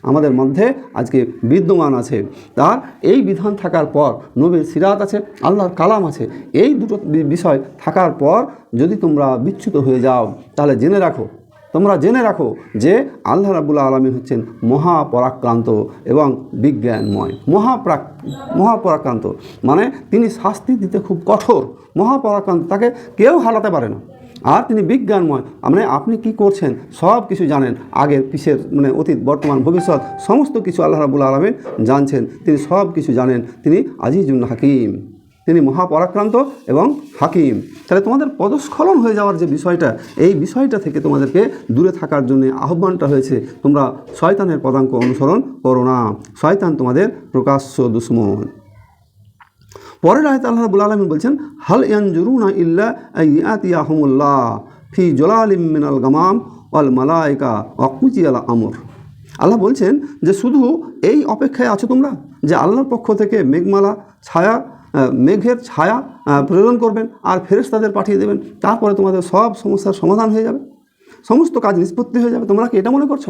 আমাদের মধ্যে আজকে বিদ্যমান আছে। তার এই বিধান থাকার পর নবীর সিরাত আছে, আল্লাহর কালাম আছে, এই দুটো বিষয় থাকার পর যদি তোমরা বিচ্যুত হয়ে যাও তাহলে তোমরা জেনে রাখো যে আল্লাহ রাব্বুল আলামিন হচ্ছেন মহাপরাক্রান্ত এবং বিজ্ঞানময়। মহাপরাক্রান্ত মানে তিনি শাস্তি দিতে খুব কঠোর, মহাপরাক্রান্ত, তাকে কেউ হারাতে পারে না। আর তিনি বিজ্ঞানময়, মানে আপনি কি করছেন সব কিছু জানেন, আগের পিছের মানে অতীত বর্তমান ভবিষ্যৎ সমস্ত কিছু আল্লাহ রাব্বুল আলামিন জানছেন, তিনি সব কিছু জানেন, তিনি আজিজুল হাকিম, তিনি মহাপরাক্রান্ত এবং হাকিম। তাহলে তোমাদের পদস্খলন হয়ে যাওয়ার যে বিষয়টা, এই বিষয়টা থেকে তোমাদেরকে দূরে থাকার জন্য আহ্বানটা হয়েছে, তোমরা শয়তানের পদাঙ্ক অনুসরণ করো না, শয়তান তোমাদের প্রকাশ্য দুশমন। পরের আয়াতে আল্লাহ রাব্বুল আলামিন বলছেন, হাল ইয়ানজুরুনা ইল্লা আইয়াতিয়াহুমুল্লাহ ফি জলালিম মিনাল গামাম ওয়াল মালায়েকা ওয়া কুজিয়াল আমর। আল্লাহ বলছেন যে শুধু এই অপেক্ষায় আছো তোমরা যে আল্লাহর পক্ষ থেকে মেঘমালা ছায়া, মেঘের ছায়া প্রেরণ করবেন আর ফেরেশতাদের পাঠিয়ে দেবেন, তারপরে তোমাদের সব সমস্যার সমাধান হয়ে যাবে, সমস্ত কাজ নিষ্পত্তি হয়ে যাবে। তোমরা কি এটা মনে করছো?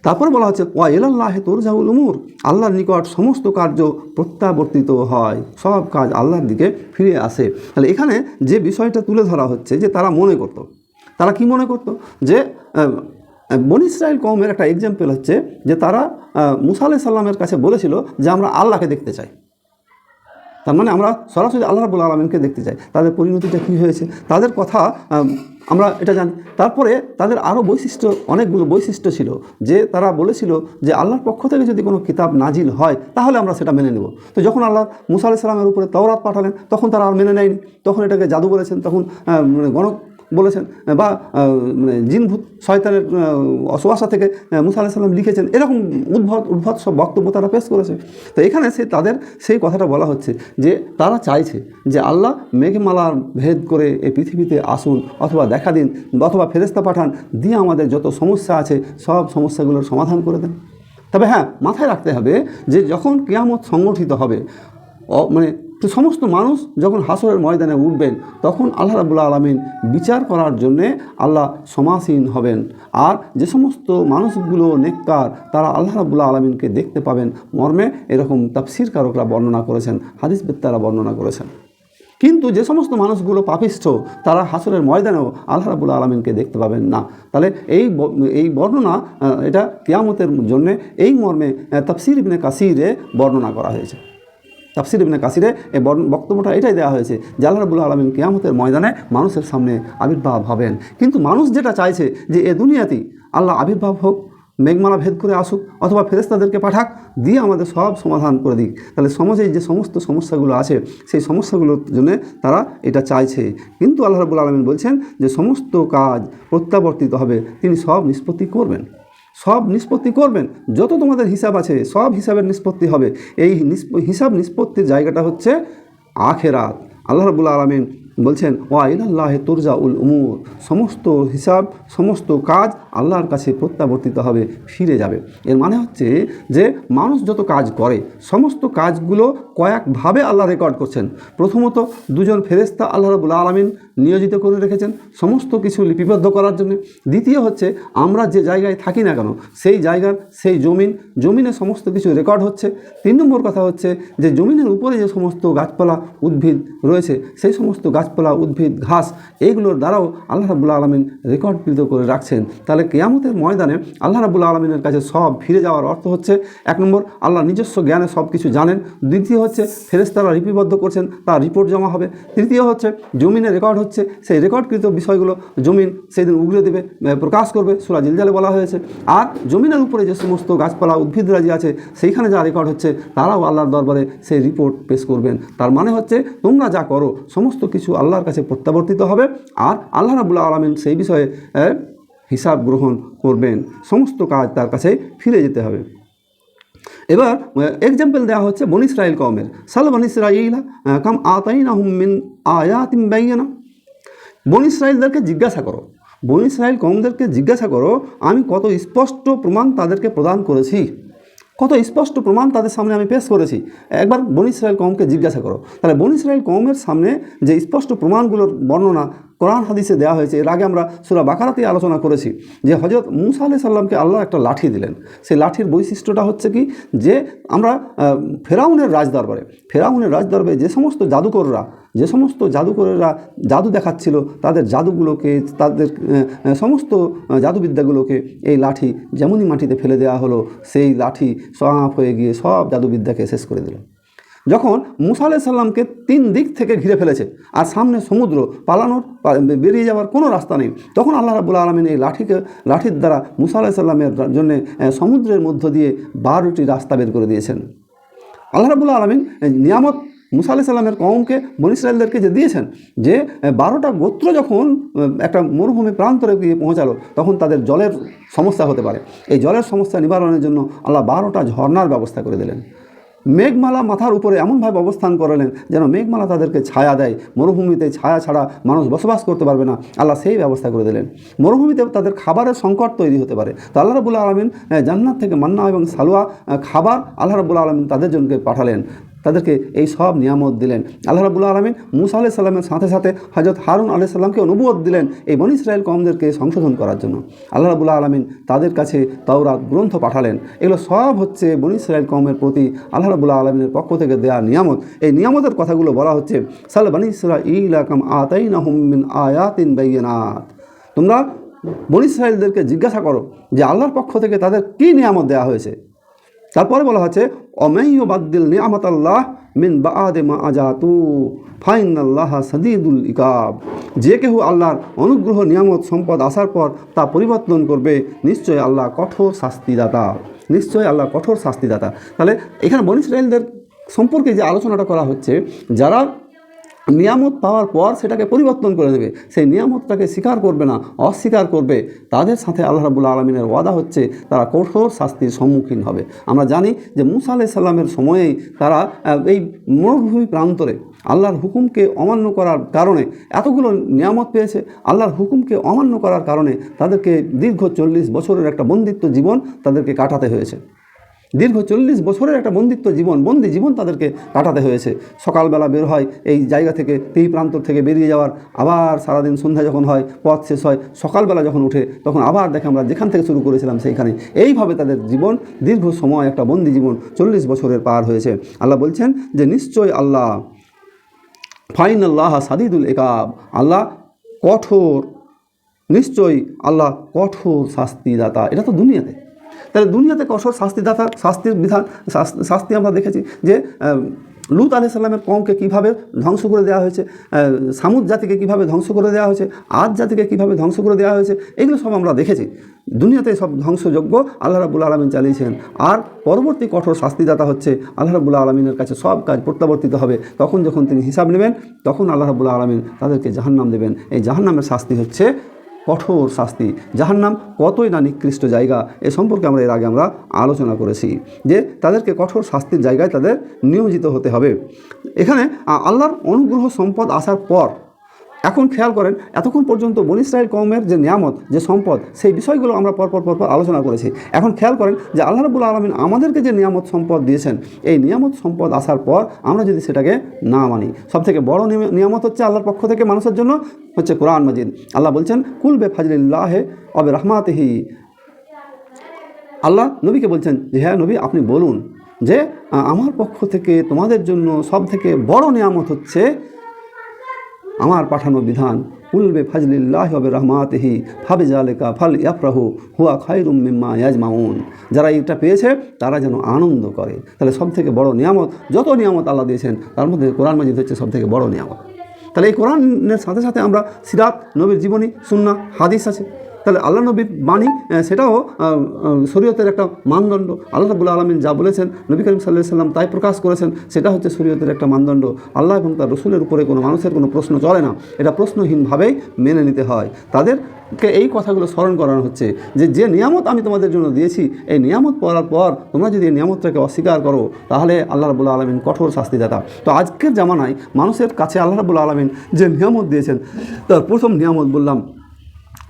তারপরে বলা হচ্ছে ওয়া ইলাল্লাহি তুরজাউল উমুর, আল্লাহর নিকট সমস্ত কার্য প্রত্যাবর্তিত হয়, সব কাজ আল্লাহর দিকে ফিরে আসে। তাহলে এখানে যে বিষয়টা তুলে ধরা হচ্ছে যে তারা মনে করত, তারা কি মনে করত যে বনী ইসরাইল কওমের একটা এক্সাম্পল হচ্ছে যে তারা মুসা আলাইহিস সালামের কাছে বলেছিল যে আমরা আল্লাহকে দেখতে চাই, তার মানে আমরা সরাসরি আল্লাহ রাব্বুল আলামিনকে দেখতে চাই। তাদের পরিণতিটা কী হয়েছে তাদের কথা আমরা এটা জানি। তারপরে তাদের আরও বৈশিষ্ট্য, অনেকগুলো বৈশিষ্ট্য ছিল যে তারা বলেছিল যে আল্লাহর পক্ষ থেকে যদি কোনো কিতাব নাজিল হয় তাহলে আমরা সেটা মেনে নেব। তো যখন আল্লাহ মুসা আলাইহিস সালামের উপরে তাওরাত পাঠালেন তখন তারা আর মেনে নেয়নি, তখন এটাকে জাদু বলেছেন, তখন গণক বলেছেন, বা মানে জিনভূত শয়তানের অসুয়াশা থেকে মুসা আলাইহিস সালাম লিখেছেন, এরকম উদ্ভট সব বক্তব্য তারা পেশ করেছে। তো এখানে তাদের সেই কথাটা বলা হচ্ছে যে তারা চাইছে যে আল্লাহ মেঘমালার ভেদ করে এই পৃথিবীতে আসুন, অথবা দেখা দিন, অথবা ফেরেশতা পাঠান, দিয়ে আমাদের যত সমস্যা আছে সব সমস্যাগুলোর সমাধান করে দেন। তবে হ্যাঁ, মাথায় রাখতে হবে যে যখন কিয়ামত সংগঠিত হবে, মানে তো সমস্ত মানুষ যখন হাসরের ময়দানে উঠবেন, তখন আল্লাহ রাব্বুল আলামিন বিচার করার জন্যে আল্লাহ সমাসীন হবেন। আর যে সমস্ত মানুষগুলো নেককার তারা আল্লাহ রাব্বুল আলামিনকে দেখতে পাবেন মর্মে এরকম তাফসীর কারকরা বর্ণনা করেছেন, হাদিস বেত্তারা বর্ণনা করেছেন। কিন্তু যে সমস্ত মানুষগুলো পাপিষ্ঠ তারা হাসরের ময়দানেও আল্লাহ রাব্বুল আলামিনকে দেখতে পাবেন না। তাহলে এই বর্ণনা এটা কিয়ামতের জন্যে এই মর্মে তাফসীর ইবনে কাসিরে বর্ণনা করা হয়েছে। তাফসীর ইবনে কাসিরে এই বক্তব্যটা এটাই দেওয়া হয়েছে যে আল্লাহ রাব্বুল আলামিন কিয়ামতের ময়দানে মানুষের সামনে আবির্ভাব হবেন। কিন্তু মানুষ যেটা চাইছে যে এ দুনিয়াতেই আল্লাহ আবির্ভাব হোক, মেঘমালা ভেদ করে আসুক, অথবা ফেরেশতাদেরকে পাঠাক, দিয়ে আমাদের সব সমাধান করে দিক। তাহলে সমাজে যে সমস্ত সমস্যাগুলো আছে সেই সমস্যাগুলোর জন্য তারা এটা চাইছে। কিন্তু আল্লাহ রাব্বুল আলামিন বলছেন যে সমস্ত কাজ প্রত্যাবর্তিত হবে, তিনি সব নিষ্পত্তি করবেন, সব নিষ্পত্তি করবেন। যত তোমাদের হিসাব আছে সব হিসাবের নিষ্পত্তি হবে। এই হিসাব নিষ্পত্তির জায়গাটা হচ্ছে আখেরাত। আল্লাহ রাব্বুল আলামিন বলছেন ওয়া ইলাল্লাহি তুরজাউল উমুর, সমস্ত হিসাব সমস্ত কাজ আল্লাহর কাছে প্রত্যাবর্তিত হবে, ফিরে যাবে। এর মানে হচ্ছে যে মানুষ যত কাজ করে সমস্ত কাজগুলো কয়েকভাবে আল্লাহ রেকর্ড করছেন। প্রথমত দুজন ফেরেশতা আল্লাহ রাব্বুল আলামিন নিয়োজিত করে রেখেছেন সমস্ত কিছু লিপিবদ্ধ করার জন্য। দ্বিতীয় হচ্ছে আমরা যে জায়গায় থাকি না কেন সেই জায়গার সেই জমিনে সমস্ত কিছু রেকর্ড হচ্ছে। 3 নম্বর কথা হচ্ছে যে জমিনের উপরে যে সমস্ত গাছপালা উদ্ভিদ রয়েছে সেই সমস্ত গাছপালা উদ্ভিদ ঘাস এইগুলোর দ্বারাও আল্লাহ রাব্বুল আলামিন রেকর্ডকৃত করে রাখছেন। তাহলে কিয়ামতের ময়দানে আল্লাহ রাব্বুল আলামিনের কাছে সব ফিরে যাওয়ার অর্থ হচ্ছে 1 নম্বর আল্লাহ নিজস্ব জ্ঞানে সব কিছু জানেন, দ্বিতীয় হচ্ছে ফেরেশতারা লিপিবদ্ধ করছেন, তার রিপোর্ট জমা হবে, তৃতীয় হচ্ছে জমিনে রেকর্ড হচ্ছে, সেই রেকর্ডকৃত বিষয়গুলো জমিন সেদিন উগরে দেবে, প্রকাশ করবে, সূরা জিলজালে বলা হয়েছে। আর জমিনের উপরে যে সমস্ত গাছপালা উদ্ভিদরাজি আছে সেইখানে যা রেকর্ড হচ্ছে তারাও আল্লাহর দরবারে সেই রিপোর্ট পেশ করবেন। তার মানে হচ্ছে তোমরা যা করো সমস্ত কিছু আল্লাহর কাছে প্রত্যাবর্তিত হবে, আর আল্লাহ রাব্বুল আলামিন সেই বিষয়ে হিসাব গ্রহণ করবেন, সমস্ত কাজ তার কাছে ফিরে যেতে হবে। এবার এক্সাম্পল দেওয়া হচ্ছে বনী ইসরাইল কওমের, সাল বনী ইসরাইলা কাম আতাইনাহুম মিন আয়াতিন বাইয়িনা। বনী ইসরাইলদেরকে জিজ্ঞাসা করো, বনী ইসরাইল কওমদেরকে জিজ্ঞাসা করো আমি কত স্পষ্ট প্রমাণ তাদেরকে প্রদান করেছি, কত স্পষ্ট প্রমাণ তাদের সামনে আমি পেশ করেছি। একবার বনী ইসরাইল কওমকে জিজ্ঞাসা করো। তাহলে বনী ইসরাইল কওমের সামনে যে স্পষ্ট প্রমাণগুলোর বর্ণনা কোরআন হাদিসে দেওয়া হয়েছে। এর আগে আমরা সূরা বাকারাতেই আলোচনা করেছি যে হযরত মূসা আলাইহিস সালামকে আল্লাহ একটা লাঠি দিলেন। সেই লাঠির বৈশিষ্ট্যটা হচ্ছে কি যে আমরা ফেরাউনের রাজদরবারে যে সমস্ত জাদুকরেরা জাদু দেখাচ্ছিল তাদের জাদুগুলোকে, তাদের সমস্ত জাদুবিদ্যাগুলোকে এই লাঠি যেমনই মাটিতে ফেলে দেওয়া হলো সেই লাঠি সাফ হয়ে গিয়ে সব জাদুবিদ্যাকে শেষ করে দিল। যখন মুসা আলাইহিস সালামকে 3 দিক থেকে ঘিরে ফেলেছে আর সামনে সমুদ্র, বেরিয়ে যাওয়ার কোনো রাস্তা নেই, তখন আল্লাহ রাব্বুল আলামিন এই লাঠির দ্বারা মুসা আলাইহিস সালামের জন্য সমুদ্রের মধ্য দিয়ে 12টি রাস্তা বের করে দিয়েছেন। আল্লাহ রাব্বুল আলামিন নিয়ামত মুসা আলাইহিস সালামের কওমকে, বনী ইসরাঈলদেরকে যে দিয়েছেন, যে 12টা গোত্র যখন একটা মরুভূমি প্রান্তরে গিয়ে পৌঁছালো, তখন তাদের জলের সমস্যা হতে পারে। এই জলের সমস্যা নিবারণের জন্য আল্লাহ 12টা ঝর্ণার ব্যবস্থা করে দিলেন। মেঘমালা মাথার উপরে এমনভাবে অবস্থান করালেন যেন মেঘমালা তাদেরকে ছায়া দেয়। মরুভূমিতে ছায়া ছাড়া মানুষ বসবাস করতে পারবে না, আল্লাহ সেই ব্যবস্থা করে দিলেন। মরুভূমিতে তাদের খাবারের সংকট তৈরি হতে পারে, তো আল্লাহ রাব্বুল আলামিন জান্নাত থেকে মান্না এবং সালওয়া খাবার আল্লাহ রাব্বুল আলামিন তাদের জন্য পাঠালেন, তাদেরকে এই সব নিয়ামত দিলেন। আল্লাহ রাব্বুল আলামিন মুসা আলাইহিস সালামের সাথে সাথে হযরত হারুন আলাইহিস সালামকে নবুয়ত দিলেন এই বনী ইসরাঈল কওমদেরকে সংশোধন করার জন্য। আল্লাহ রাব্বুল আলামিন তাদের কাছে তাওরাত গ্রন্থ পাঠালেন। এগুলো সব হচ্ছে বনী ইসরাঈল কওমের প্রতি আল্লাহ রাব্বুল আলামিনের পক্ষ থেকে দেয়া নিয়ামত। এই নিয়ামতের কথাগুলো বলা হচ্ছে সাল বনী ইসরাঈলা কাম আতাইনাহুম মিন আয়াতিন বাইয়িনাত। তোমরা বনী ইসরাঈলদেরকে জিজ্ঞাসা করো যে আল্লাহর পক্ষ থেকে তাদের কী নিয়ামত দেওয়া হয়েছে। তারপরে বলা হচ্ছে অমাইয়ু বাদ্দিল নিয়ামাতাল্লাহ মিন বাআদে মা আজাতু ফাইনাল্লাহা সাদীদুল ইকাব। যে কেউ আল্লাহর অনুগ্রহ নিয়ামত সম্পদ আসার পর তা পরিবর্তন করবে, নিশ্চয় আল্লাহ কঠোর শাস্তিদাতা, নিশ্চয় আল্লাহ কঠোর শাস্তিদাতা। তাহলে এখানে বনী ইসরাঈলদের সম্পর্কে যে আলোচনাটা করা হচ্ছে, যারা নিয়ামত পাওয়ার পর সেটাকে পরিবর্তন করে দেবে, সেই নিয়ামতটাকে স্বীকার করবে না, অস্বীকার করবে, তাদের সাথে আল্লাহ রাব্বুল আলামিনের ওয়াদা হচ্ছে তারা কঠোর শাস্তির সম্মুখীন হবে। আমরা জানি যে মুসা আলাইহিস সালামের সময়েই তারা এই মরুভূমি প্রান্তরে আল্লাহর হুকুমকে অমান্য করার কারণে এতগুলো নিয়ামত পেয়েছে। আল্লাহর হুকুমকে অমান্য করার কারণে তাদেরকে দীর্ঘ 40 বছরের একটা বন্দিত্ব জীবন তাদেরকে কাটাতে হয়েছে। দীর্ঘ 40 বছরের একটা বন্দি জীবন তাদেরকে কাটাতে হয়েছে। সকালবেলা বের হয় এই জায়গা থেকে, এই প্রান্তর থেকে বেরিয়ে যাওয়ার, আবার সারাদিন সন্ধ্যা যখন হয় পথ শেষ হয়, সকালবেলা যখন উঠে তখন আবার দেখে আমরা যেখান থেকে শুরু করেছিলাম সেইখানে। এইভাবে তাদের জীবন দীর্ঘ সময় একটা বন্দি জীবন 40 বছরের পার হয়েছে। আল্লাহ বলছেন যে নিশ্চয় আল্লাহ ফাইনাল্লাহা সাদীদুল ইকাব, আল্লাহ কঠোর, নিশ্চয়ই আল্লাহ কঠোর শাস্তিদাতা। এটা তো দুনিয়াতে। তাহলে দুনিয়াতে কঠোর শাস্তিদাতার শাস্তি আমরা দেখেছি যে লূত আলাইহিস সালামের কওমকে কীভাবে ধ্বংস করে দেওয়া হয়েছে, সামুদ জাতিকে কীভাবে ধ্বংস করে দেওয়া হয়েছে, আদ জাতিকে কীভাবে ধ্বংস করে দেওয়া হয়েছে, এগুলো সব আমরা দেখেছি। দুনিয়াতে সব ধ্বংসযজ্ঞ আল্লাহ রাব্বুল আলামিন চালিয়েছেন। আর পরবর্তী কঠোর শাস্তিদাতা হচ্ছে আল্লাহ রাব্বুল আলামিনের কাছে সব কাজ প্রত্যাবর্তিত হবে। তখন যখন তিনি হিসাব নেবেন, তখন আল্লাহ রাব্বুল আলামিন তাদেরকে জাহান্নাম দেবেন। এই জাহান্নামের শাস্তি হচ্ছে কঠোর শাস্তি। জাহান্নাম কতই না নিকৃষ্ট জায়গা, এ সম্পর্কে আমরা এর আগে আলোচনা করেছি যে তাদেরকে কঠোর শাস্তির জায়গায় তাদের নিয়োজিত হতে হবে। এখানে আল্লাহর অনুগ্রহ সম্পদ আসার পর এখন খেয়াল করেন, এতক্ষণ পর্যন্ত বনী ইসরাঈল কওমের যে নিয়ামত, যে সম্পদ, সেই বিষয়গুলো আমরা পরপর আলোচনা করেছি। এখন খেয়াল করেন যে আল্লাহ রাব্বুল আলামিন আমাদেরকে যে নিয়ামত সম্পদ দিয়েছেন, এই নিয়ামত সম্পদ আসার পর আমরা যদি সেটাকে না মানি, সবথেকে বড় নিয়ামত হচ্ছে আল্লাহর পক্ষ থেকে মানুষের জন্য হচ্ছে কোরআন মাজিদ। আল্লাহ বলছেন কুল বে ফাজলিল্লাহি ওয়া বিরহমাতিহি। আল্লাহ নবীকে বলছেন যে হ্যাঁ নবী, আপনি বলুন যে আমার পক্ষ থেকে তোমাদের জন্য সবথেকে বড় নিয়ামত হচ্ছে আমার পাঠানো বিধান। কুলবে ফাজলিল্লাহি ওয়া বিরহমাতিহি ফাবিযালিকা ফালইফরাহু হুয়া খায়রুম মিম্মা ইয়াজমাউন। যারা এটা পেয়েছে তারা যেন আনন্দ করে। তাহলে সবথেকে বড় নিয়ামত, যত নিয়ামত আল্লাহ দিয়েছেন তার মধ্যে কোরআন মাজিদ হচ্ছে সবথেকে বড় নিয়ামত। তাহলে এই কোরআনের সাথে সাথে আমরা সিরাত, নবীর জীবনী, সুন্নাহ, হাদিস আছে। তাহলে আল্লাহ নবীর বাণী, সেটাও শরীয়তের একটা মানদণ্ড। আল্লাহ রাব্বুল আলামিন যা বলেছেন, নবী করিম সাল্লাল্লাহু আলাইহি সাল্লাম তাই প্রকাশ করেছেন, সেটা হচ্ছে শরীয়তের একটা মানদণ্ড। আল্লাহ এবং তার রসুলের উপরে কোনো মানুষের কোনো প্রশ্ন চলে না, এটা প্রশ্নহীনভাবেই মেনে নিতে হয়। তাদেরকে এই কথাগুলো স্মরণ করানো হচ্ছে যে নিয়ামত আমি তোমাদের জন্য দিয়েছি, এই নিয়ামত পাওয়ার পর তোমরা যদি এই নিয়ামতটাকে অস্বীকার করো, তাহলে আল্লাহ রাব্বুল আলামিন কঠোর শাস্তিদাতা। তো আজকের জামানায় মানুষের কাছে আল্লাহ রাব্বুল আলামিন যে নিয়ামত দিয়েছেন, তার প্রথম নিয়ামত বললাম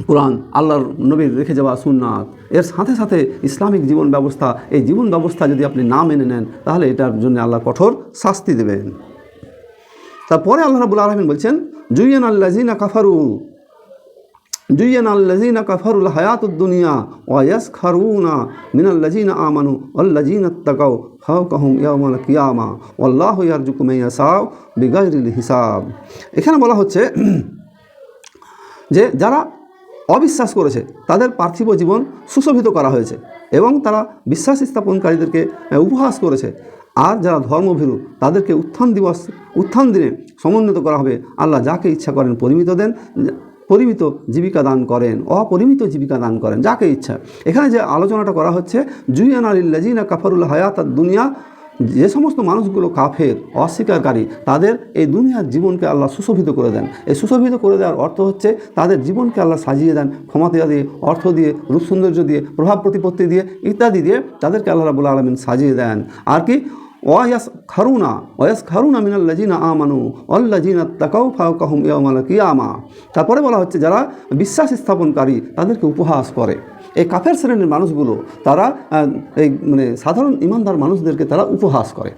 কোরআন, আল্লাহর নবীর রেখে যাওয়া সুন্নাত, এর সাথে সাথে ইসলামিক জীবন ব্যবস্থা। এই জীবন ব্যবস্থা যদি আপনি না মেনে নেন, তাহলে এটার জন্য আল্লাহ কঠোর শাস্তি দেবেন। তারপরে আল্লাহ রাব্বুল আলামিন বলছেন জুয়্যিনা আল্লাযীনা কাফারুল হায়াতুদ দুনিয়া ওয়া ইয়াসখারুনা মিনাল্লাযীনা আমানু ওয়াল্লাযীনা ইত্তাকাউ ফাওকাহুম ইয়াওমাল কিয়ামা ওয়াল্লাহু ইয়ারযুকু মান ইয়াশাউ বিগাইরি হিসাব। এখানে বলা হচ্ছে যে যারা অবিশ্বাস করেছে তাদের পার্থিব জীবন সুশোভিত করা হয়েছে এবং তারা বিশ্বাস স্থাপনকারীদেরকে উপহাস করেছে। আর যারা ধর্মভীরু তাদেরকে উত্থান দিনে সমুন্নত করা হবে। আল্লাহ যাকে ইচ্ছা করেন পরিমিত জীবিকা দান করেন, অপরিমিত জীবিকা দান করেন যাকে ইচ্ছা। এখানে যে আলোচনাটা করা হচ্ছে, জুয়ানা লিল্লাযিনা কাফারুল হায়াতাদ দুনিয়া, যে সমস্ত মানুষগুলো কাফের অস্বীকারী তাদের এই দুনিয়ার জীবনকে আল্লাহ সুশোভিত করে দেন। এই সুশোভিত করে দেওয়ার অর্থ হচ্ছে তাদের জীবনকে আল্লাহ সাজিয়ে দেন, ক্ষমতা দিয়ে, অর্থ দিয়ে, রূপ সৌন্দর্য দিয়ে, প্রভাব প্রতিপত্তি দিয়ে, ইত্যাদি দিয়ে তাদেরকে আল্লাহ রাব্বুল আলামিন সাজিয়ে দেন। আর কি ওয়াস খারুনা মিনাল্লাযিনা আমানু ওয়াল্লাযিনা তাকাউ ফাওকাহুম ইয়াওমাল কিয়ামা। তারপরে বলা হচ্ছে যারা বিশ্বাস স্থাপনকারী তাদেরকে উপহাস করে। এই কাফের শ্রেণীর মানুষগুলো তারা এই সাধারণ ইমানদার মানুষদেরকে তারা উপহাস করে।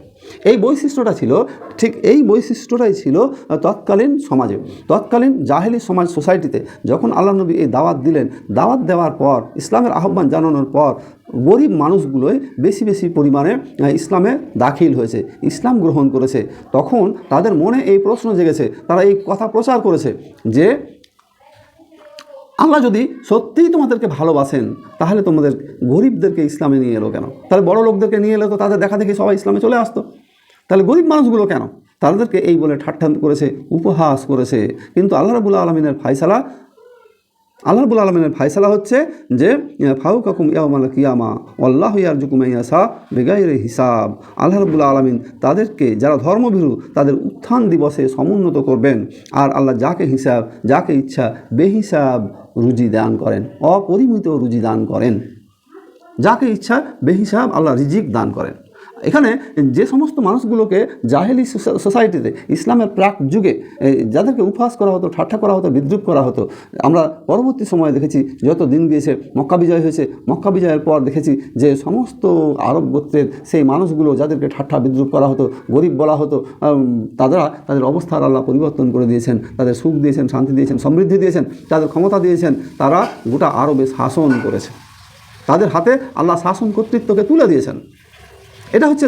এই বৈশিষ্ট্যটা ছিল, ঠিক এই বৈশিষ্ট্যটাই ছিল তৎকালীন সমাজে, তৎকালীন জাহেলি সমাজ সোসাইটিতে। যখন আল্লাহ নবী এই দাওয়াত দিলেন, দাওয়াত দেওয়ার পর, ইসলামের আহ্বান জানানোর পর গরিব মানুষগুলোই বেশি বেশি পরিমাণে ইসলামে দাখিল হয়েছে, ইসলাম গ্রহণ করেছে। তখন তাদের মনে এই প্রশ্ন জেগেছে, তারা এই কথা প্রচার করেছে যে আল্লাহ যদি সত্যিই তোমাদেরকে ভালোবাসেন তাহলে তোমাদের গরিবদেরকে ইসলামে নিয়ে এলো কেন? তাহলে বড় লোকদেরকে নিয়ে এলে তো তাদের দেখা দেখি সবাই ইসলামে চলে আসতো, তাহলে গরিব মানুষগুলো কেন? তাদেরকে এই বলে ঠাট্টা করেছে, উপহাস করেছে। কিন্তু আল্লাহ রাব্বুল আলামিনের ফায়সালা হচ্ছে যে ফাওকাকুম ইয়াওমাল কিয়ামা ওয়াল্লাহু ইয়ারযুকু মান ইয়াশা বিগাইরি হিসাব। আল্লাহ রাব্বুল আলামিন তাদেরকে, যারা ধর্মভীরু তাদের উত্থান দিবসে সমুন্নত করবেন। আর আল্লাহ যাকে ইচ্ছা বেহিসাব রুজি দান করেন, অপরিমিত রুজি দান করেন। যাকে ইচ্ছা বেহিসাব আল্লাহ রিজিক দান করেন। এখানে যে সমস্ত মানুষগুলোকে জাহেলি সোসাইটিতে ইসলামের প্রাক যুগে যাদেরকে উপহাস করা হতো, ঠাট্টা করা হতো, বিদ্রুপ করা হতো, আমরা পরবর্তী সময়ে দেখেছি যত দিন গিয়েছে, মক্কা বিজয় হয়েছে, মক্কা বিজয়ের পর দেখেছি যে সমস্ত আরব গোত্রের সেই মানুষগুলো যাদেরকে ঠাট্টা বিদ্রুপ করা হতো, গরিব বলা হতো, তাদের অবস্থার আল্লাহ পরিবর্তন করে দিয়েছেন, তাদের সুখ দিয়েছেন, শান্তি দিয়েছেন, সমৃদ্ধি দিয়েছেন, তাদের ক্ষমতা দিয়েছেন। তারা গোটা আরবে শাসন করেছে, তাদের হাতে আল্লাহ শাসন কর্তৃত্বকে তুলে দিয়েছেন। এটা হচ্ছে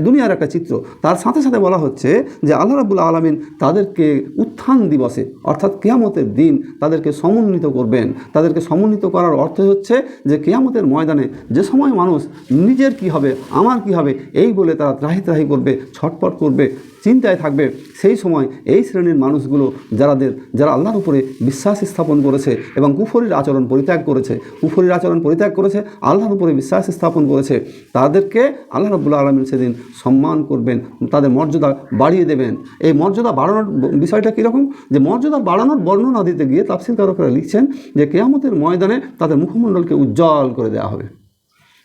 দুনিয়ার একটা চিত্র। তার সাথে সাথে বলা হচ্ছে যে আল্লাহ রাব্বুল আলামিন তাদেরকে উত্থান দিবসে অর্থাৎ কিয়ামতের দিন তাদেরকে সমুন্নীত করবেন। তাদেরকে সমুন্নীত করার অর্থ হচ্ছে যে কিয়ামতের ময়দানে যে সময় মানুষ নিজের কি হবে, আমার কি হবে এই বলে তারা ত্রাহি করবে, ছটপট করবে, চিন্তায় থাকবে, সেই সময় এই শ্রেণীর মানুষগুলো যারা আল্লাহর উপরে বিশ্বাস স্থাপন করেছে এবং কুফরির আচরণ পরিত্যাগ করেছে, আল্লাহর উপরে বিশ্বাস স্থাপন করেছে, তাদেরকে আল্লাহ রাব্বুল আলামিন সেদিন সম্মান করবেন, তাদের মর্যাদা বাড়িয়ে দেবেন। এই মর্যাদা বাড়ানোর বিষয়টা কীরকম? যে মর্যাদা বাড়ানোর বর্ণনা দিতে গিয়ে তাফসীরকারকরা লিখছেন যে কিয়ামতের ময়দানে তাদের মুখমণ্ডলকে উজ্জ্বল করে দেওয়া হবে।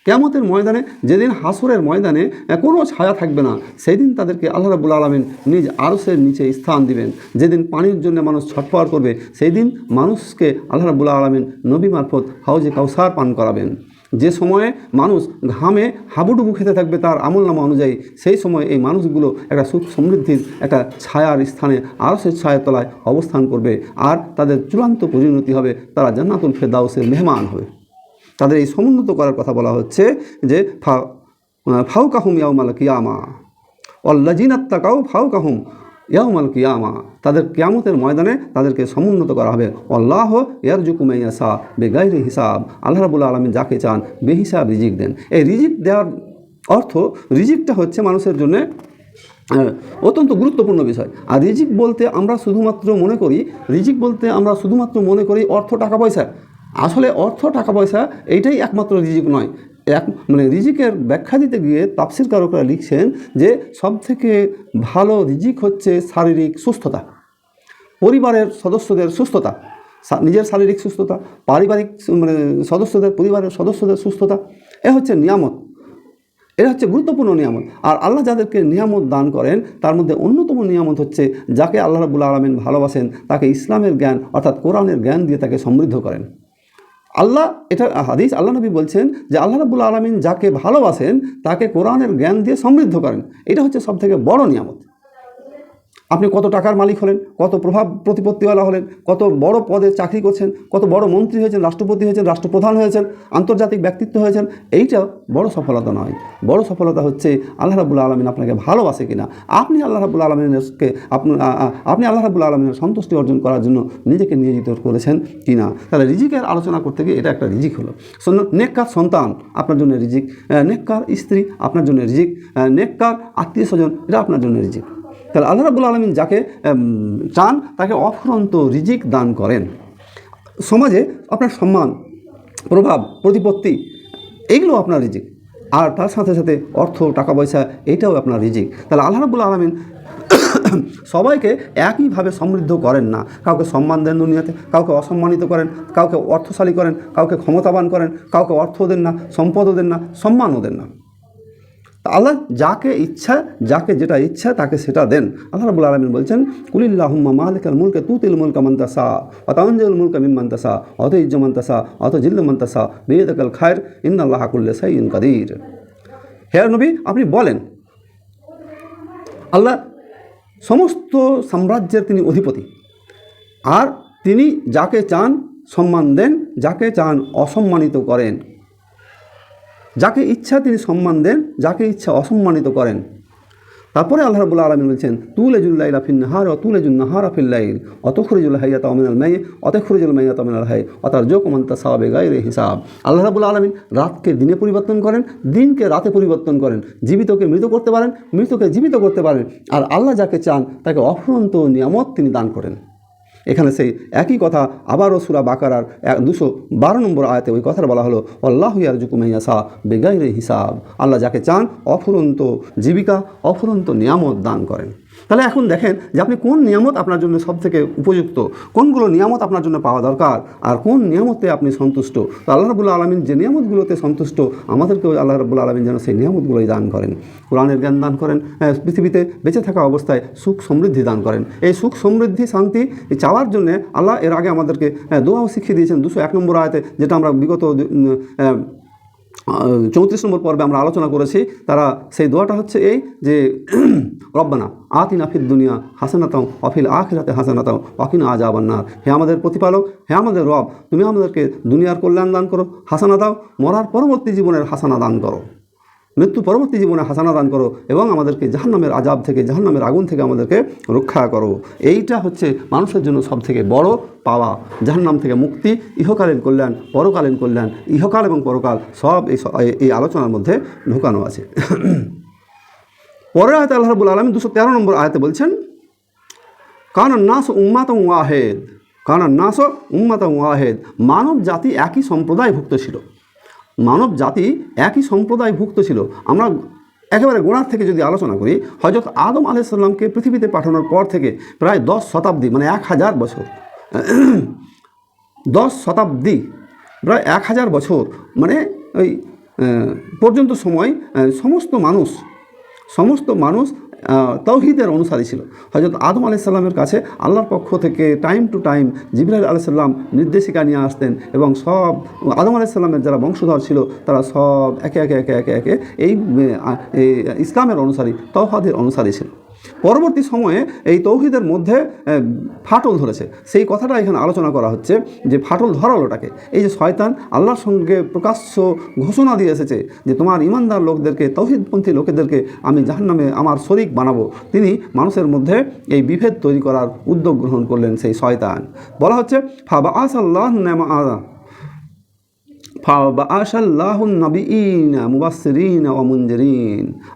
কিয়ামতের ময়দানে, যেদিন হাসরের ময়দানে কোনো ছায়া থাকবে না, সেই দিন তাদেরকে আল্লাহ রাব্বুল আলামিন নিজ আরশের নিচে স্থান দিবেন। যেদিন পানির জন্য মানুষ ছটফট করবে, সেই দিন মানুষকে আল্লাহ রাব্বুল আলামিন নবী মারফত হাউজে কাউসার পান করাবেন। যে সময়ে মানুষ ঘামে হাবুডুবু খেতে থাকবে তার আমলনামা অনুযায়ী, সেই সময় এই মানুষগুলো একটা সুখ সমৃদ্ধির একটা ছায়ার স্থানে আরশের ছায়ার তলায় অবস্থান করবে। আর তাদের চূড়ান্ত পরিণতি হবে, তারা জান্নাতুল ফেরদাউসের মেহমান হবে। তাদের এই সমুন্নত করার কথা বলা হচ্ছে যে ফাওকাহুম ইয়াওমাল কিয়ামা ওয়াল্লাযিনা তাকাউ ফাওকাহুম ইয়াওমাল কিয়ামা। তাদের কিয়ামতের ময়দানে তাদেরকে সমুন্নত করা হবে। আল্লাহু ইয়ারযুকু মান ইয়াশা বিগাইরি হিসাব। আল্লাহ রাব্বুল আলামিন যাকে চান বেহিসাব রিজিক দেন। এই রিজিক দেওয়ার অর্থ, রিজিকটা হচ্ছে মানুষের জন্য অত্যন্ত গুরুত্বপূর্ণ বিষয়। আর রিজিক বলতে আমরা শুধুমাত্র মনে করি অর্থ, টাকা পয়সা। আসলে অর্থ, টাকা পয়সা এইটাই একমাত্র রিজিক নয়। রিজিকের ব্যাখ্যা দিতে গিয়ে তাফসীরকারকরা লিখছেন যে সবথেকে ভালো রিজিক হচ্ছে শারীরিক সুস্থতা, পরিবারের সদস্যদের সুস্থতা, নিজের শারীরিক সুস্থতা, পারিবারিক পরিবারের সদস্যদের সুস্থতা। এ হচ্ছে নিয়ামত, এটা হচ্ছে গুরুত্বপূর্ণ নিয়ামত। আর আল্লাহ যাদেরকে নিয়ামত দান করেন তার মধ্যে অন্যতম নিয়ামত হচ্ছে যাকে আল্লাহ রাব্বুল আলামিন ভালোবাসেন তাকে ইসলামের জ্ঞান অর্থাৎ কোরআনের জ্ঞান দিয়ে তাকে সমৃদ্ধ করেন। এটা হাদিস, আল্লাহ নবী বলছেন যে আল্লাহ রাব্বুল আলামিন যাকে ভালোবাসেন তাকে কোরআনের জ্ঞান দিয়ে সমৃদ্ধ করেন। এটা হচ্ছে সবথেকে বড় নিয়ামত। আপনি কত টাকার মালিক হলেন, কত প্রভাব প্রতিপত্তিওয়ালা হলেন, কত বড় পদে চাকরি করছেন, কত বড় মন্ত্রী হয়েছেন, রাষ্ট্রপতি হয়েছেন, রাষ্ট্রপ্রধান হয়েছেন, আন্তর্জাতিক ব্যক্তিত্ব হয়েছেন, এইটা বড় সফলতা নয়। বড় সফলতা হচ্ছে আল্লাহ রাব্বুল আলামিন আপনাকে ভালোবাসে কিনা, আপনি আল্লাহ রাব্বুল আলামিনকে আপনি আল্লাহ রাব্বুল আলামিনের সন্তুষ্টি অর্জন করার জন্য নিজেকে নিয়োজিত করেছেন কিনা। তাহলে রিজিকের আলোচনা করতে গিয়ে এটা একটা রিজিক হলো। নেককার সন্তান আপনার জন্য রিজিক, নেককার স্ত্রী আপনার জন্য রিজিক, নেককার আত্মীয় স্বজন এটা আপনার জন্য রিজিক। তাহলে আল্লাহ রাব্বুল আলামিন যাকে চান তাকে অফুরন্ত রিজিক দান করেন। সমাজে আপনার সম্মান, প্রভাব, প্রতিপত্তি এইগুলো আপনার রিজিক, আর তার সাথে সাথে অর্থ, টাকা পয়সা এটাও আপনার রিজিক। তাহলে আল্লাহ রাব্বুল আলামিন সবাইকে একইভাবে সমৃদ্ধ করেন না। কাউকে সম্মান দেন দুনিয়াতে, কাউকে অসম্মানিত করেন, কাউকে অর্থশালী করেন, কাউকে ক্ষমতাবান করেন, কাউকে অর্থও দেন না, সম্পদও দেন না, সম্মানও দেন না। আল্লাহ যাকে ইচ্ছা, যাকে যেটা ইচ্ছা তাকে সেটা দেন। আল্লাহ রাব্বুল আলামিন বলছেন, কুলিল্লাহুম্মা মালিকাল মুলকি তুতিল মুলকা মান তাশা ওয়া তানজিলুল মুলকা মিম্মান তাশা ওয়া তুইজ্জু মান তাশা ওয়া তুযিল্লু মান তাশা বিয়াদিকাল খায়র ইন্নাল্লাহা কুল্লা শাইইন কাদির। হে নবী, আপনি বলেন আল্লাহ সমস্ত সাম্রাজ্যের তিনি অধিপতি, আর তিনি যাকে চান সম্মান দেন, যাকে চান অসম্মানিত করেন, যাকে ইচ্ছা তিনি সম্মান দেন, যাকে ইচ্ছা অসম্মানিত করেন। তারপরে আল্লাহ রাব্বুল আলামিন বলছেন, তুলেজুল লাইলা ফিন নাহার ওয়া তুলেজুন নাহারা ফিল লাইল ওয়া তুখরিজুল হাইয়াতা মিনাল মাইয়্যিত ওয়া তুখরিজুল মাইয়াতা মিনাল হাইয়্য ওয়া তারযুকু মান তাশাউ বিগাইরি হিসাব। আল্লাহ রাব্বুল আলামিন রাতকে দিনে পরিবর্তন করেন, দিনকে রাতে পরিবর্তন করেন, জীবিতকে মৃত করতে পারেন, মৃতকে জীবিত করতে পারেন, আর আল্লাহ যাকে চান তাকে অফুরন্ত নিয়ামত তিনি দান করেন। এখানে সেই একই কথা আবারও সূরা বাকারার 212 নম্বর আয়াতে ওই কথাটা বলা হলো, আল্লাহু ইয়ারযুকু মান ইয়াশা বিগাইরি হিসাব। আল্লাহ যাকে চান অফুরন্ত জীবিকা, অফুরন্ত নিয়ামত দান করেন। তাহলে এখন দেখেন যে আপনি কোন নিয়ামত আপনার জন্য সবথেকে উপযুক্ত, কোনগুলো নিয়ামত আপনার জন্য পাওয়া দরকার, আর কোন নিয়ামতে আপনি সন্তুষ্ট। তো আল্লাহ রাব্বুল আলামিন যে নিয়ামতগুলোতে সন্তুষ্ট, আমাদেরকেও আল্লাহ রাব্বুল আলামিন যেন সেই নিয়ামতগুলোই দান করেন। কোরআনের জ্ঞান দান করেন, পৃথিবীতে বেঁচে থাকা অবস্থায় সুখ সমৃদ্ধি দান করেন। এই সুখ সমৃদ্ধি শান্তি চাওয়ার জন্যে আল্লাহ এর আগে আমাদেরকে দোয়াও শিখিয়ে দিয়েছেন 201 নম্বর আয়াতে, যেটা আমরা বিগত 34 নম্বর পর্বে আমরা আলোচনা করেছি। তারা সেই দোয়াটা হচ্ছে এই যে, রব্বানা আতিনা ফিদ দুনিয়া হাসানাতাও ওয়া ফিল আখিরাতি হাসানাতাও ওয়া কিনা আযাবান্নার। হে আমাদের প্রতিপালক, হে আমাদের রব, তুমি আমাদেরকে দুনিয়ার কল্যাণ দান করো, হাসানা দাও, মরার পরবর্তী জীবনের হাসানা দান করো, মৃত্যু পরবর্তী জীবনে হাসানা দান করো, এবং আমাদেরকে জাহান্নামের আযাব থেকে, জাহান্নামের আগুন থেকে আমাদেরকে রক্ষা করো। এইটা হচ্ছে মানুষের জন্য সবথেকে বড় পাওয়া, জাহান্নাম থেকে মুক্তি, ইহকালীন কল্যাণ, পরকালীন কল্যাণ, ইহকাল এবং পরকাল সব এই আলোচনার মধ্যে ঢোকানো আছে। পরের আয়াতে আল্লাহ রাব্বুল আলামিন 213 নম্বর আয়াতে বলছেন, কানান নাস উম্মাতান ওয়াহিদ, কানান নাস উম্মাতান ওয়াহিদ। মানব জাতি একই সম্প্রদায়ভুক্ত ছিল, মানব জাতি একই সম্প্রদায়ভুক্ত ছিল। আমরা একেবারে গোড়ার থেকে যদি আলোচনা করি, হযরত আদম আলাইহিস সালামকে পৃথিবীতে পাঠানোর পর থেকে প্রায় 10 শতাব্দী, মানে 1000 বছর, 10 শতাব্দী, প্রায় 1000 বছর মানে ওই পর্যন্ত সময় সমস্ত মানুষ তাওহীদের অনুসারী ছিল। হযরত আদম আলাইহিস সালামের কাছে আল্লাহর পক্ষ থেকে টাইম টু টাইম জিবরাইল আলাইহিস সালাম নির্দেশিকা নিয়ে আসতেন, এবং সব আদম আলাইহিস সালামের যারা বংশধর ছিল তারা সব একে একে এই ইসলামের অনুসারী, তাওহীদের অনুসারী ছিল। পরবর্তী সময়ে এই তৌহিদের মধ্যে ফাটল ধরেছে, সেই কথাটা এখানে আলোচনা করা হচ্ছে যে ফাটল ধরালোটাকে। এই যে শয়তান আল্লাহর সঙ্গে প্রকাশ্য ঘোষণা দিয়ে এসেছে যে তোমার ইমানদার লোকদেরকে, তৌহিদপন্থী লোকেদেরকে আমি জাহান্নামে আমার শরীক বানাবো, তিনি মানুষের মধ্যে এই বিভেদ তৈরি করার উদ্যোগ গ্রহণ করলেন সেই শয়তান। বলা হচ্ছে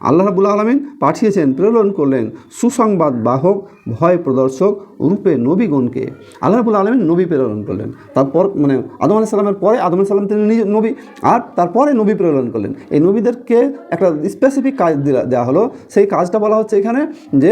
আল্লাহ রাব্বুল আলামিন পাঠিয়েছেন, প্রেরণ করলেন সুসংবাদ বাহক, ভয় প্রদর্শক রূপে নবীগণকে। আল্লাহ রাব্বুল আলামিন নবী প্রেরণ করলেন। তারপর মানে আদম আলাইহিস সালামের পরে আদম আলাইহিস সালাম তিনি নিজে নবী, আর তারপরে নবী প্রেরণ করলেন। এই নবীদেরকে একটা স্পেসিফিক কাজ দেওয়া হলো। সেই কাজটা বলা হচ্ছে এখানে যে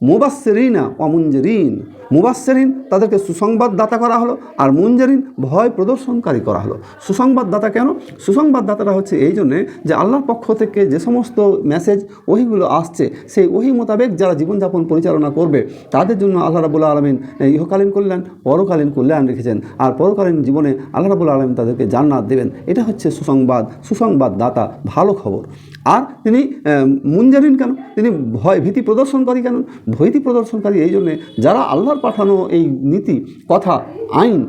মুবাশশিরিনা ওয়া মুনজিরিন। মুবাশশিরিন তাদেরকে সুসংবাদদাতা করা হলো, আর মুনজিরিন ভয় প্রদর্শনকারী করা হলো। সুসংবাদদাতা কেন? সুসংবাদদাতারা হচ্ছে এই জন্যে যে আল্লাহর পক্ষ থেকে যে সমস্ত মেসেজ ওহিগুলো আসছে, সেই ওহি মোতাবেক যারা জীবনযাপন পরিচালনা করবে তাদের জন্য আল্লাহ রাব্বুল আলামিন ইহকালীন কল্যাণ, পরকালীন কল্যাণ রেখেছেন, আর পরকালীন জীবনে আল্লাহ রাব্বুল আলামিন তাদেরকে জান্নাত দেবেন। এটা হচ্ছে সুসংবাদদাতা, ভালো খবর। আর তিনি মুনজিরিন কেন? তিনি ভীতি প্রদর্শনকারী কেন? ভীতি প্রদর্শনকারী এই জন্যে যারা আল্লাহর পাঠানো এই নীতি কথা আইন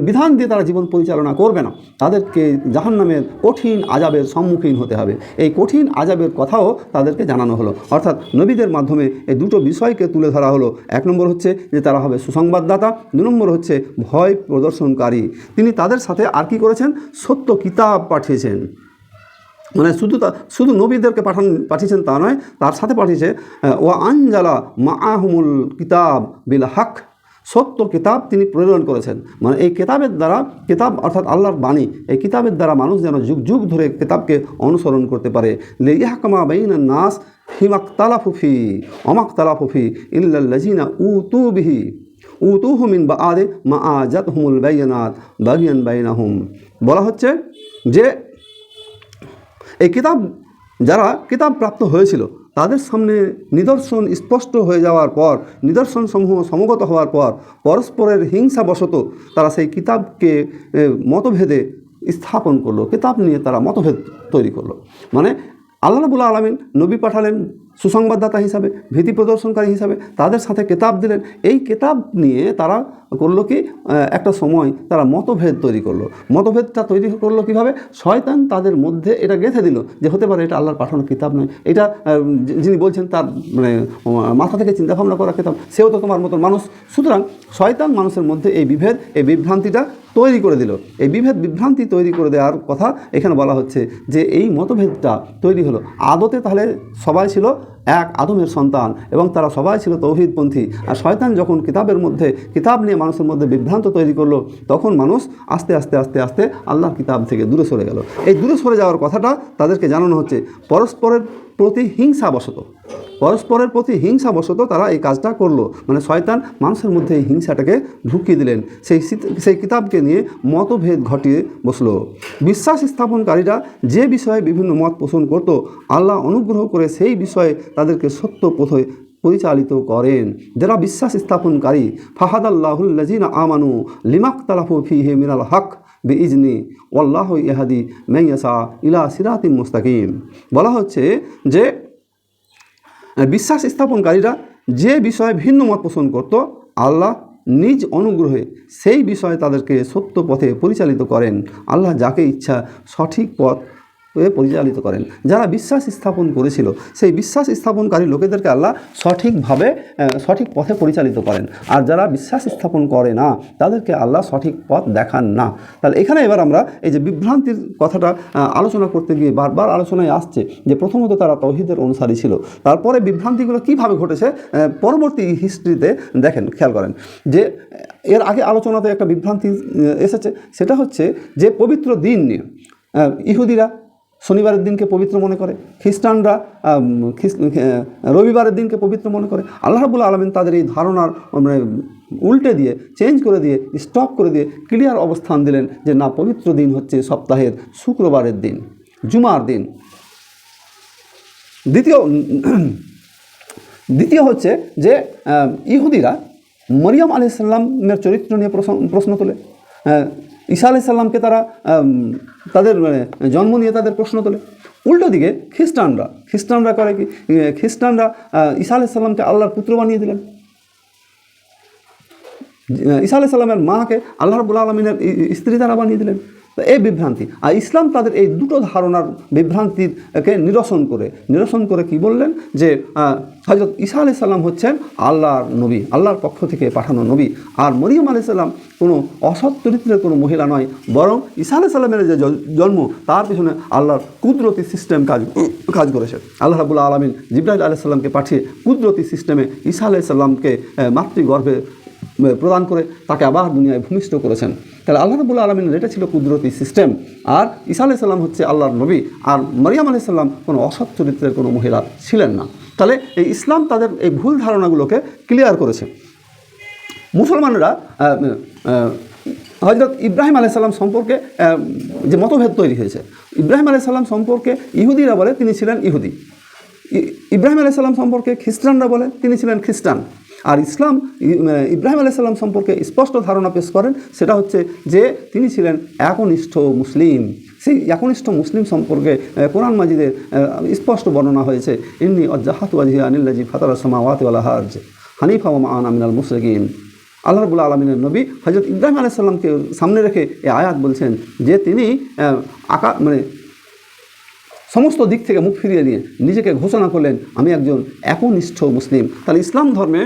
বিধান দিয়ে তারা জীবন পরিচালনা করবে না, তাদেরকে জাহান্নামের কঠিন আযাবের সম্মুখীন হতে হবে। এই কঠিন আযাবের কথাও তাদেরকে জানানো হলো, অর্থাৎ নবীদের মাধ্যমে এই দুটো বিষয়কে তুলে ধরা হলো। এক নম্বর হচ্ছে যে তারা হবে সুসংবাদদাতা, 2 নম্বর হচ্ছে ভয় প্রদর্শনকারী। তিনি তাদের সাথে আর কি করেছেন? সত্য কিতাব পাঠিয়েছেন। মানে শুধু নবীদেরকে পাঠিয়েছেন তা নয়, তার সাথে পাঠিয়েছে ওয়া আনজালা মাআহুমুল কিতাব বিল হক, সত্য কিতাব তিনি প্রেরণ করেছেন। মানে এই কিতাবের দ্বারা, কিতাব অর্থাৎ আল্লাহর বাণী, এই কিতাবের দ্বারা মানুষ যেন যুগ যুগ ধরে কিতাবকে অনুসরণ করতে পারে। লিয়াহকুমা বাইনান নাস ফিমাখতালাফু ফি ওমাখতালাফু ফি ইল্লাল্লাযিনা উতুহু মিন বা'দি মা আজাতহুমুল বায়িনাত বাগিয়ান বাইনাহুম। বলা হচ্ছে যে এই কিতাব যারা কিতাব প্রাপ্ত হয়েছিল তাদের সামনে নিদর্শন স্পষ্ট হয়ে যাওয়ার পর, নিদর্শন সমূহ সমগত হওয়ার পর পরস্পরের হিংসাবশত তারা সেই কিতাবকে মতভেদে স্থাপন করলো, কিতাব নিয়ে তারা মতভেদ তৈরি করলো। মানে আল্লাহ রাব্বুল আলামিন নবী পাঠালেন সুসংবাদদাতা হিসাবে, ভীতি প্রদর্শনকারী হিসাবে, তাদের সাথে কিতাব দিলেন। এই কিতাব নিয়ে তারা করলো কি, একটা সময় তারা মতভেদ তৈরি করলো। মতভেদটা তৈরি করলো কিভাবে? শয়তান তাদের মধ্যে এটা গেঁথে দিল যে হতে পারে এটা আল্লাহর পাঠানো কিতাব নয়, এটা যিনি বলছেন তার মানে মাথা থেকে চিন্তাভাবনা করা কিতাব, সেও তো তোমার মতন মানুষ। সুতরাং শয়তান মানুষের মধ্যে এই বিভেদ, এই বিভ্রান্তিটা তৈরি করে দিল। এই বিভ্রান্তি তৈরি করে দেওয়ার কথা এখানে বলা হচ্ছে যে এই মতভেদটা তৈরি হলো। আদতে তাহলে সবাই ছিল এক আদমের সন্তান এবং তারা সবাই ছিল তৌহিদপন্থী। আর শয়তান যখন কিতাবের মধ্যে, কিতাব নিয়ে মানুষের মধ্যে বিভ্রান্ত তৈরি করলো, তখন মানুষ আস্তে আস্তে আস্তে আস্তে আল্লাহর কিতাব থেকে দূরে সরে গেল। এই দূরে সরে যাওয়ার কথাটা তাদেরকে জানানো হচ্ছে। পরস্পরের প্রতি হিংসাবশত তারা এই কাজটা করলো। মানে শয়তান মানুষের মধ্যে এই হিংসাটাকে ঢুকিয়ে দিলেন, সেই কিতাবকে নিয়ে মতভেদ ঘটিয়ে বসলো। বিশ্বাস স্থাপনকারীরা যে বিষয়ে বিভিন্ন মত পোষণ করত, আল্লাহ অনুগ্রহ করে সেই বিষয়ে তাদেরকে সত্য পথে পরিচালিত করেন। যারা বিশ্বাস স্থাপনকারী, ফাহাদাল্লাহুল্লাযিনা আমানু লিমাখতালাফু ফীহি মিনাল হক বিইজনি ওয়াল্লাহু ইয়াহদি মান ইয়াশা ইলা সিরাতিম মুস্তাকিম। বলা হচ্ছে যে বিশ্বাস স্থাপনকারীরা যে বিষয়ে ভিন্ন মত পোষণ করত, আল্লাহ নিজ অনুগ্রহে সেই বিষয়ে তাদেরকে সত্য পথে পরিচালিত করেন। আল্লাহ যাকে ইচ্ছা সঠিক পথ পরিচালিত করেন। যারা বিশ্বাস স্থাপন করেছিল সেই বিশ্বাস স্থাপনকারী লোকেদেরকে আল্লাহ সঠিকভাবে সঠিক পথে পরিচালিত করেন, আর যারা বিশ্বাস স্থাপন করে না তাদেরকে আল্লাহ সঠিক পথ দেখান না। তাহলে এখানে এবার আমরা এই যে বিভ্রান্তির কথাটা আলোচনা করতে গিয়ে বারবার আলোচনায় আসছে যে প্রথমত তারা তাওহীদের অনুসারী ছিল, তারপরে বিভ্রান্তিগুলো কীভাবে ঘটেছে পরবর্তী হিস্ট্রিতে দেখেন, খেয়াল করেন যে এর আগে আলোচনাতে একটা বিভ্রান্তি এসেছে, সেটা হচ্ছে যে পবিত্র দিন নিয়ে ইহুদিরা শনিবারের দিনকে পবিত্র মনে করে, খ্রিস্টানরা রবিবারের দিনকে পবিত্র মনে করে। আল্লাহ রাব্বুল আলামিন তাদের এই ধারণার মানে উল্টে দিয়ে, চেঞ্জ করে দিয়ে, স্টপ করে দিয়ে ক্লিয়ার অবস্থান দিলেন যে না, পবিত্র দিন হচ্ছে সপ্তাহের শুক্রবারের দিন, জুমার দিন। দ্বিতীয় হচ্ছে যে ইহুদিরা মরিয়ম আলাইহিস সালামের চরিত্র নিয়ে প্রশ্ন তোলে। ঈসা আলাইহিস সালামকে তারা তাদের জন্ম নিয়ে তাদের প্রশ্ন তোলে। উল্টো দিকে খ্রিস্টানরা করে কি, খ্রিস্টানরা ঈসা আলাইহিস সালামকে আল্লাহর পুত্র বানিয়ে দিলেন। ঈসা আলাইহিস সালামের মাকে আল্লাহ রাব্বুল আলামিনের স্ত্রী দ্বারা বানিয়ে দিলেন। এই বিভ্রান্তি, আর ইসলাম তাদের এই দুটো ধারণার বিভ্রান্তিকে নিরসন করে কি বললেন যে হযরত ঈসা আলাইহিস সালাম হচ্ছেন আল্লাহর নবী, আল্লাহর পক্ষ থেকে পাঠানো নবী, আর মরিয়ম আলাইহিস সালাম কোনো অসৎ চরিত্রের কোনো মহিলা নয়, বরং ঈসা আলাইহিস সালামের যে জন্ম তার পিছনে আল্লাহর কুদরতি সিস্টেম কাজ করেছে। আল্লাহ রাব্বুল আলামিন জিবরাইল আলাইহিস সালামকে পাঠিয়ে কুদরতি সিস্টেমে ঈসা আলাইহিস সালামকে মাতৃগর্ভে প্রদান করে তাকে আবার দুনিয়ায় ভূমিষ্ঠ করেছেন। তাহলে আল্লাহ রাব্বুল আলামিনের এটা ছিল কুদরতি সিস্টেম। আর ঈসা আলাইহিস সালাম হচ্ছে আল্লাহর নবী, আর মরিয়ম আলাইহিস সালাম কোনো অসৎ চরিত্রের কোনো মহিলা ছিলেন না। তাহলে এই ইসলাম তাদের এই ভুল ধারণাগুলোকে ক্লিয়ার করেছে। মুসলমানরা হযরত ইব্রাহিম আলাইহিস সালাম সম্পর্কে যে মতভেদ তৈরি হয়েছে, ইব্রাহিম আলাইহিস সালাম সম্পর্কে ইহুদিরা বলে তিনি ছিলেন ইহুদি, ইব্রাহিম আলাইহিস সালাম সম্পর্কে খ্রিস্টানরা বলে তিনি ছিলেন খ্রিস্টান। আর ইসলাম ইব্রাহিম আলাইহিস সালাম সম্পর্কে স্পষ্ট ধারণা পেশ করেন, সেটা হচ্ছে যে তিনি ছিলেন একনিষ্ঠ মুসলিম। সেই একনিষ্ঠ মুসলিম সম্পর্কে কোরআন মাজিদে স্পষ্ট বর্ণনা হয়েছে, ইন্নী ওয়াজ্জাহাতু ওয়াজহিয়া লিল্লাযী ফাতারাস সামাওয়াতি ওয়াল আরদ হানিফা ওয়া মা আনা মিনাল মুশরিকিন। আল্লাহ রাব্বুল আলামিনের নবী হযরত ইব্রাহিম আলাইহিস সালামকে সামনে রেখে এই আয়াত বলছেন যে তিনি সমস্ত দিক থেকে মুখ ফিরিয়ে নিয়ে নিজেকে ঘোষণা করলেন আমি একজন একনিষ্ঠ মুসলিম। তাহলে ইসলাম ধর্মে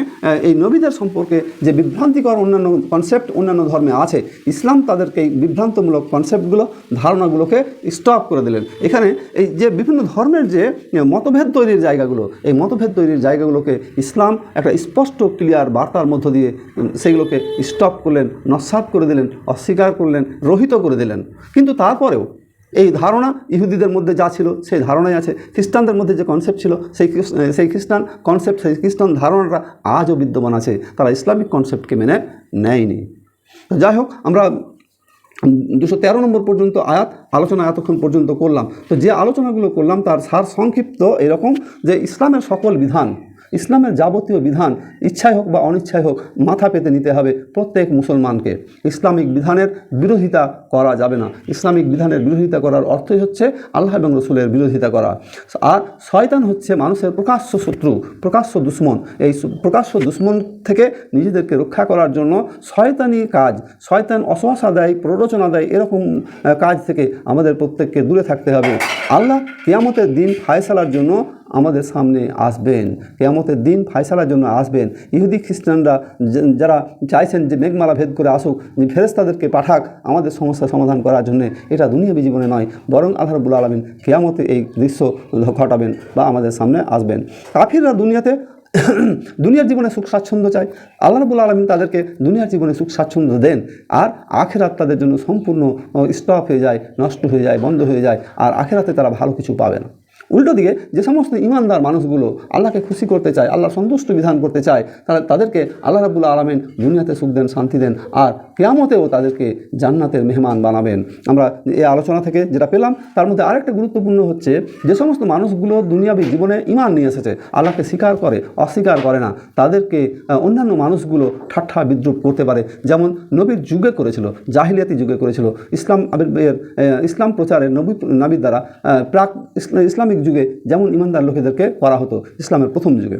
এই নবীদের সম্পর্কে যে বিভ্রান্তিকর অন্যান্য কনসেপ্ট অন্যান্য ধর্মে আছে, ইসলাম তাদেরকে এই বিভ্রান্তমূলক কনসেপ্টগুলো ধারণাগুলোকে স্টপ করে দিলেন। এখানে এই যে বিভিন্ন ধর্মের যে মতভেদ তৈরির জায়গাগুলো, এই মতভেদ তৈরির জায়গাগুলোকে ইসলাম একটা স্পষ্ট ক্লিয়ার বার্তার মধ্য দিয়ে সেগুলোকে স্টপ করলেন, নস্যাৎ করে দিলেন, অস্বীকার করলেন, রহিত করে দিলেন। কিন্তু তারপরেও এই ধারণা ইহুদিদের মধ্যে যা ছিল সেই ধারণাই আছে, খ্রিস্টানদের মধ্যে যে কনসেপ্ট ছিল সেই খ্রিস্টান কনসেপ্ট, সেই খ্রিস্টান ধারণাটা আজও বিদ্যমান আছে। তারা ইসলামিক কনসেপ্টকে মেনে নেয়নি। তো যাই হোক, আমরা 213 নম্বর পর্যন্ত আলোচনা এতক্ষণ পর্যন্ত করলাম। তো যে আলোচনাগুলো করলাম তার সার সংক্ষিপ্ত এরকম যে ইসলামের সকল বিধান, ইসলামের যাবতীয় বিধান ইচ্ছাই হোক বা অনিচ্ছাই হোক মাথা পেতে নিতে হবে প্রত্যেক মুসলমানকে। ইসলামিক বিধানের বিরোধিতা করা যাবে না। ইসলামিক বিধানের বিরোধিতা করার অর্থই হচ্ছে আল্লাহ এবং রসুলের বিরোধিতা করা। আর শয়তান হচ্ছে মানুষের প্রকাশ্য শত্রু, প্রকাশ্য দুশ্মন। এই প্রকাশ্য দুশ্মন থেকে নিজেদেরকে রক্ষা করার জন্য শয়তানি কাজ, শয়তান অসহসা দেয়, প্ররোচনা দেয়, এরকম কাজ থেকে আমাদের প্রত্যেককে দূরে থাকতে হবে। আল্লাহ কিয়ামতের দিন ফায়সালার জন্য আমাদের সামনে আসবেন, কিয়ামতের দিন ফায়সালার জন্য আসবেন। ইহুদি খ্রিস্টানরা যারা চাইছেন যে মেঘমালা ভেদ করে আসুক, যে ফেরেশতাদেরকে পাঠাক আমাদের সমস্যা সমাধান করার জন্য, এটা দুনিয়াবী জীবনে নয়, বরং আল্লাহ রাব্বুল আলামিন কিয়ামতে এই দৃশ্য ঘটাবেন বা আমাদের সামনে আসবেন। কাফিররা দুনিয়ার জীবনে সুখ স্বাচ্ছন্দ্য চায়, আল্লাহ রাব্বুল আলামিন তাদেরকে দুনিয়ার জীবনে সুখ স্বাচ্ছন্দ্য দেন, আর আখিরাত তাদের জন্য সম্পূর্ণ স্টপ হয়ে যায়, নষ্ট হয়ে যায়, বন্ধ হয়ে যায়, আর আখিরাতে তারা ভালো কিছু পাবে না। উল্টো দিকে যে সমস্ত ইমানদার মানুষগুলো আল্লাহকে খুশি করতে চায়, আল্লাহ সন্তুষ্ট বিধান করতে চায়, তাদেরকে আল্লাহ রাব্বুল আলামিন দুনিয়াতে সুখ দেন, শান্তি দেন, আর কিয়ামতেও তাদেরকে জান্নাতের মেহমান বানাবেন। আমরা এই আলোচনা থেকে যেটা পেলাম তার মধ্যে আরেকটা গুরুত্বপূর্ণ হচ্ছে যে সমস্ত মানুষগুলো দুনিয়াবী জীবনে ঈমান নিয়ে এসেছে, আল্লাহকে স্বীকার করে, অস্বীকার করে না, তাদেরকে অন্যান্য মানুষগুলো ঠাট্টা বিদ্রুপ করতে পারে। যেমন নবীর যুগে করেছিল, জাহিলিয়াতি যুগে করেছিল, ইসলাম প্রচারের নবীর দ্বারা প্রাক ইসলামিক যুগে যেমন ইমানদার লোকেদেরকে করা হতো ইসলামের প্রথম যুগে।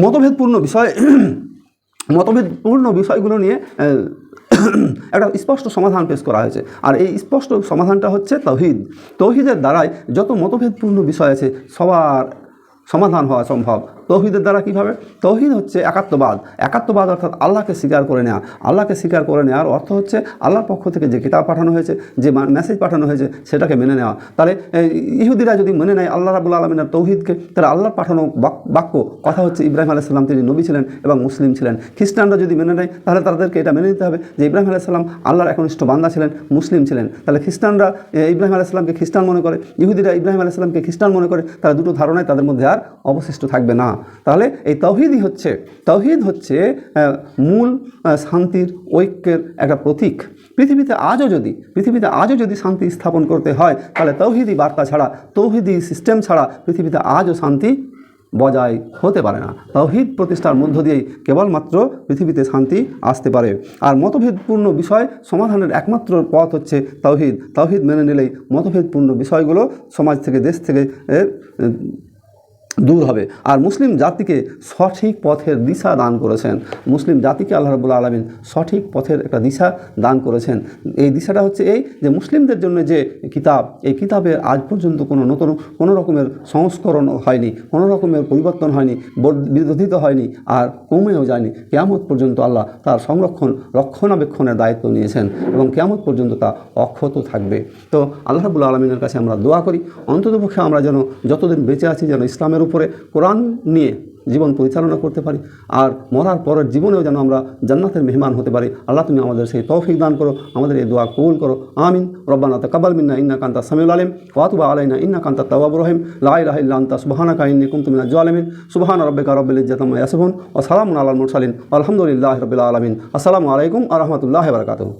মতভেদপূর্ণ বিষয়গুলো নিয়ে একটা স্পষ্ট সমাধান পেশ করা হয়েছে। আর এই স্পষ্ট সমাধানটা হচ্ছে তৌহিদের দ্বারাই যত মতভেদপূর্ণ বিষয় আছে সবার সমাধান হওয়া সম্ভব। তৌহিদের দ্বারা কীভাবে? তৌহিদ হচ্ছে একাত্মবাদ অর্থাৎ আল্লাহকে স্বীকার করে নেওয়া। আল্লাহকে স্বীকার করে নেওয়ার অর্থ হচ্ছে আল্লাহর পক্ষ থেকে যে কিতাব পাঠানো হয়েছে, যে মেসেজ পাঠানো হয়েছে সেটাকে মেনে নেওয়া। তাহলে ইহুদিরা যদি মেনে নেয় আল্লাহ রাব্বুল আলামিনের তৌহিদকে, তাহলে আল্লাহর পাঠানো বাক্য কথা হচ্ছে ইব্রাহিম আলাইহিস সালাম তিনি নবী ছিলেন এবং মুসলিম ছিলেন। খ্রিস্টানরা যদি মেনে নেয় তাহলে তাদেরকে এটা মেনে নিতে হবে যে ইব্রাহিম আলাইহিস সালাম আল্লাহর একনিষ্ঠ বান্দা ছিলেন, মুসলিম ছিলেন। তাহলে খ্রিস্টানরা ইব্রাহিম আলাইহিস সালামকে খ্রিস্টান মনে করে, ইহুদিরা ইব্রাহিম আলাইহিস সালামকে খ্রিস্টান মনে করে, তারা দুটো ধারণায় তাদের মধ্যে আর অবশিষ্ট থাকবে না। তাহলে এই তৌহিদ হচ্ছে মূল শান্তির ঐক্যের একটা প্রতীক। পৃথিবীতে আজও যদি শান্তি স্থাপন করতে হয় তাহলে তৌহিদি বার্তা ছাড়া, তৌহিদি সিস্টেম ছাড়া পৃথিবীতে আজও শান্তি বজায় হতে পারে না। তৌহিদ প্রতিষ্ঠার মধ্য দিয়েই কেবলমাত্র পৃথিবীতে শান্তি আসতে পারে। আর মতভেদপূর্ণ বিষয় সমাধানের একমাত্র পথ হচ্ছে তৌহিদ মেনে নিলেই মতভেদপূর্ণ বিষয়গুলো সমাজ থেকে, দেশ থেকে দূর হবে। আর মুসলিম জাতিকে সঠিক পথের দিশা দান করেছেন, মুসলিম জাতিকে আল্লাহ রাব্বুল আলামিন সঠিক পথের একটা দিশা দান করেছেন। এই দিশাটা হচ্ছে এই যে মুসলিমদের জন্য যে কিতাব, এই কিতাবের আজ পর্যন্ত কোনো রকমের সংস্করণ হয়নি, কোনো রকমের পরিবর্তন হয়নি, বিরোধিত হয়নি, আর কমেও যায়নি। কিয়ামত পর্যন্ত আল্লাহ তার রক্ষণাবেক্ষণের দায়িত্ব নিয়েছেন এবং কিয়ামত পর্যন্ত তা অক্ষত থাকবে। তো আল্লাহ রাব্বুল আলামিনের কাছে আমরা দোয়া করি অন্ততপক্ষে আমরা যেন যতদিন বেঁচে আছি যেন ইসলামের উপরে কোরআন নিয়ে জীবন পরিচালনা করতে পারি, আর মরার পরের জীবনেও যেন আমরা জান্নাতের মেহমান হতে পারি। আল্লাহ তুমি আমাদের সেই তৌফিক দান করো, আমাদের এই দোয়া কবুল করো। আমিন। রব্বানা তাকাব্বাল মিন্না ইন্নাকা আনতাস সামিউল আলিম ওয়া তুব আলাইনা ইন্নাকা আনতাত তাওয়াবুর রহিম। লা ইলাহা ইল্লা আনতা সুবহানাকা ইন্নী কুনতু মিনাজ জালিমিন। সুবহানা রাব্বিকা রাব্বিল ইজ্জাতি আম্মা ইয়াসিফুন ওয়া সালামুন আলাল মুরসালিন ওয়া আলহামদুলিল্লাহি রাব্বিল আলামিন। আসসালামু আলাইকুম ওয়া রাহমাতুল্লাহি ওয়া বারাকাতুহু।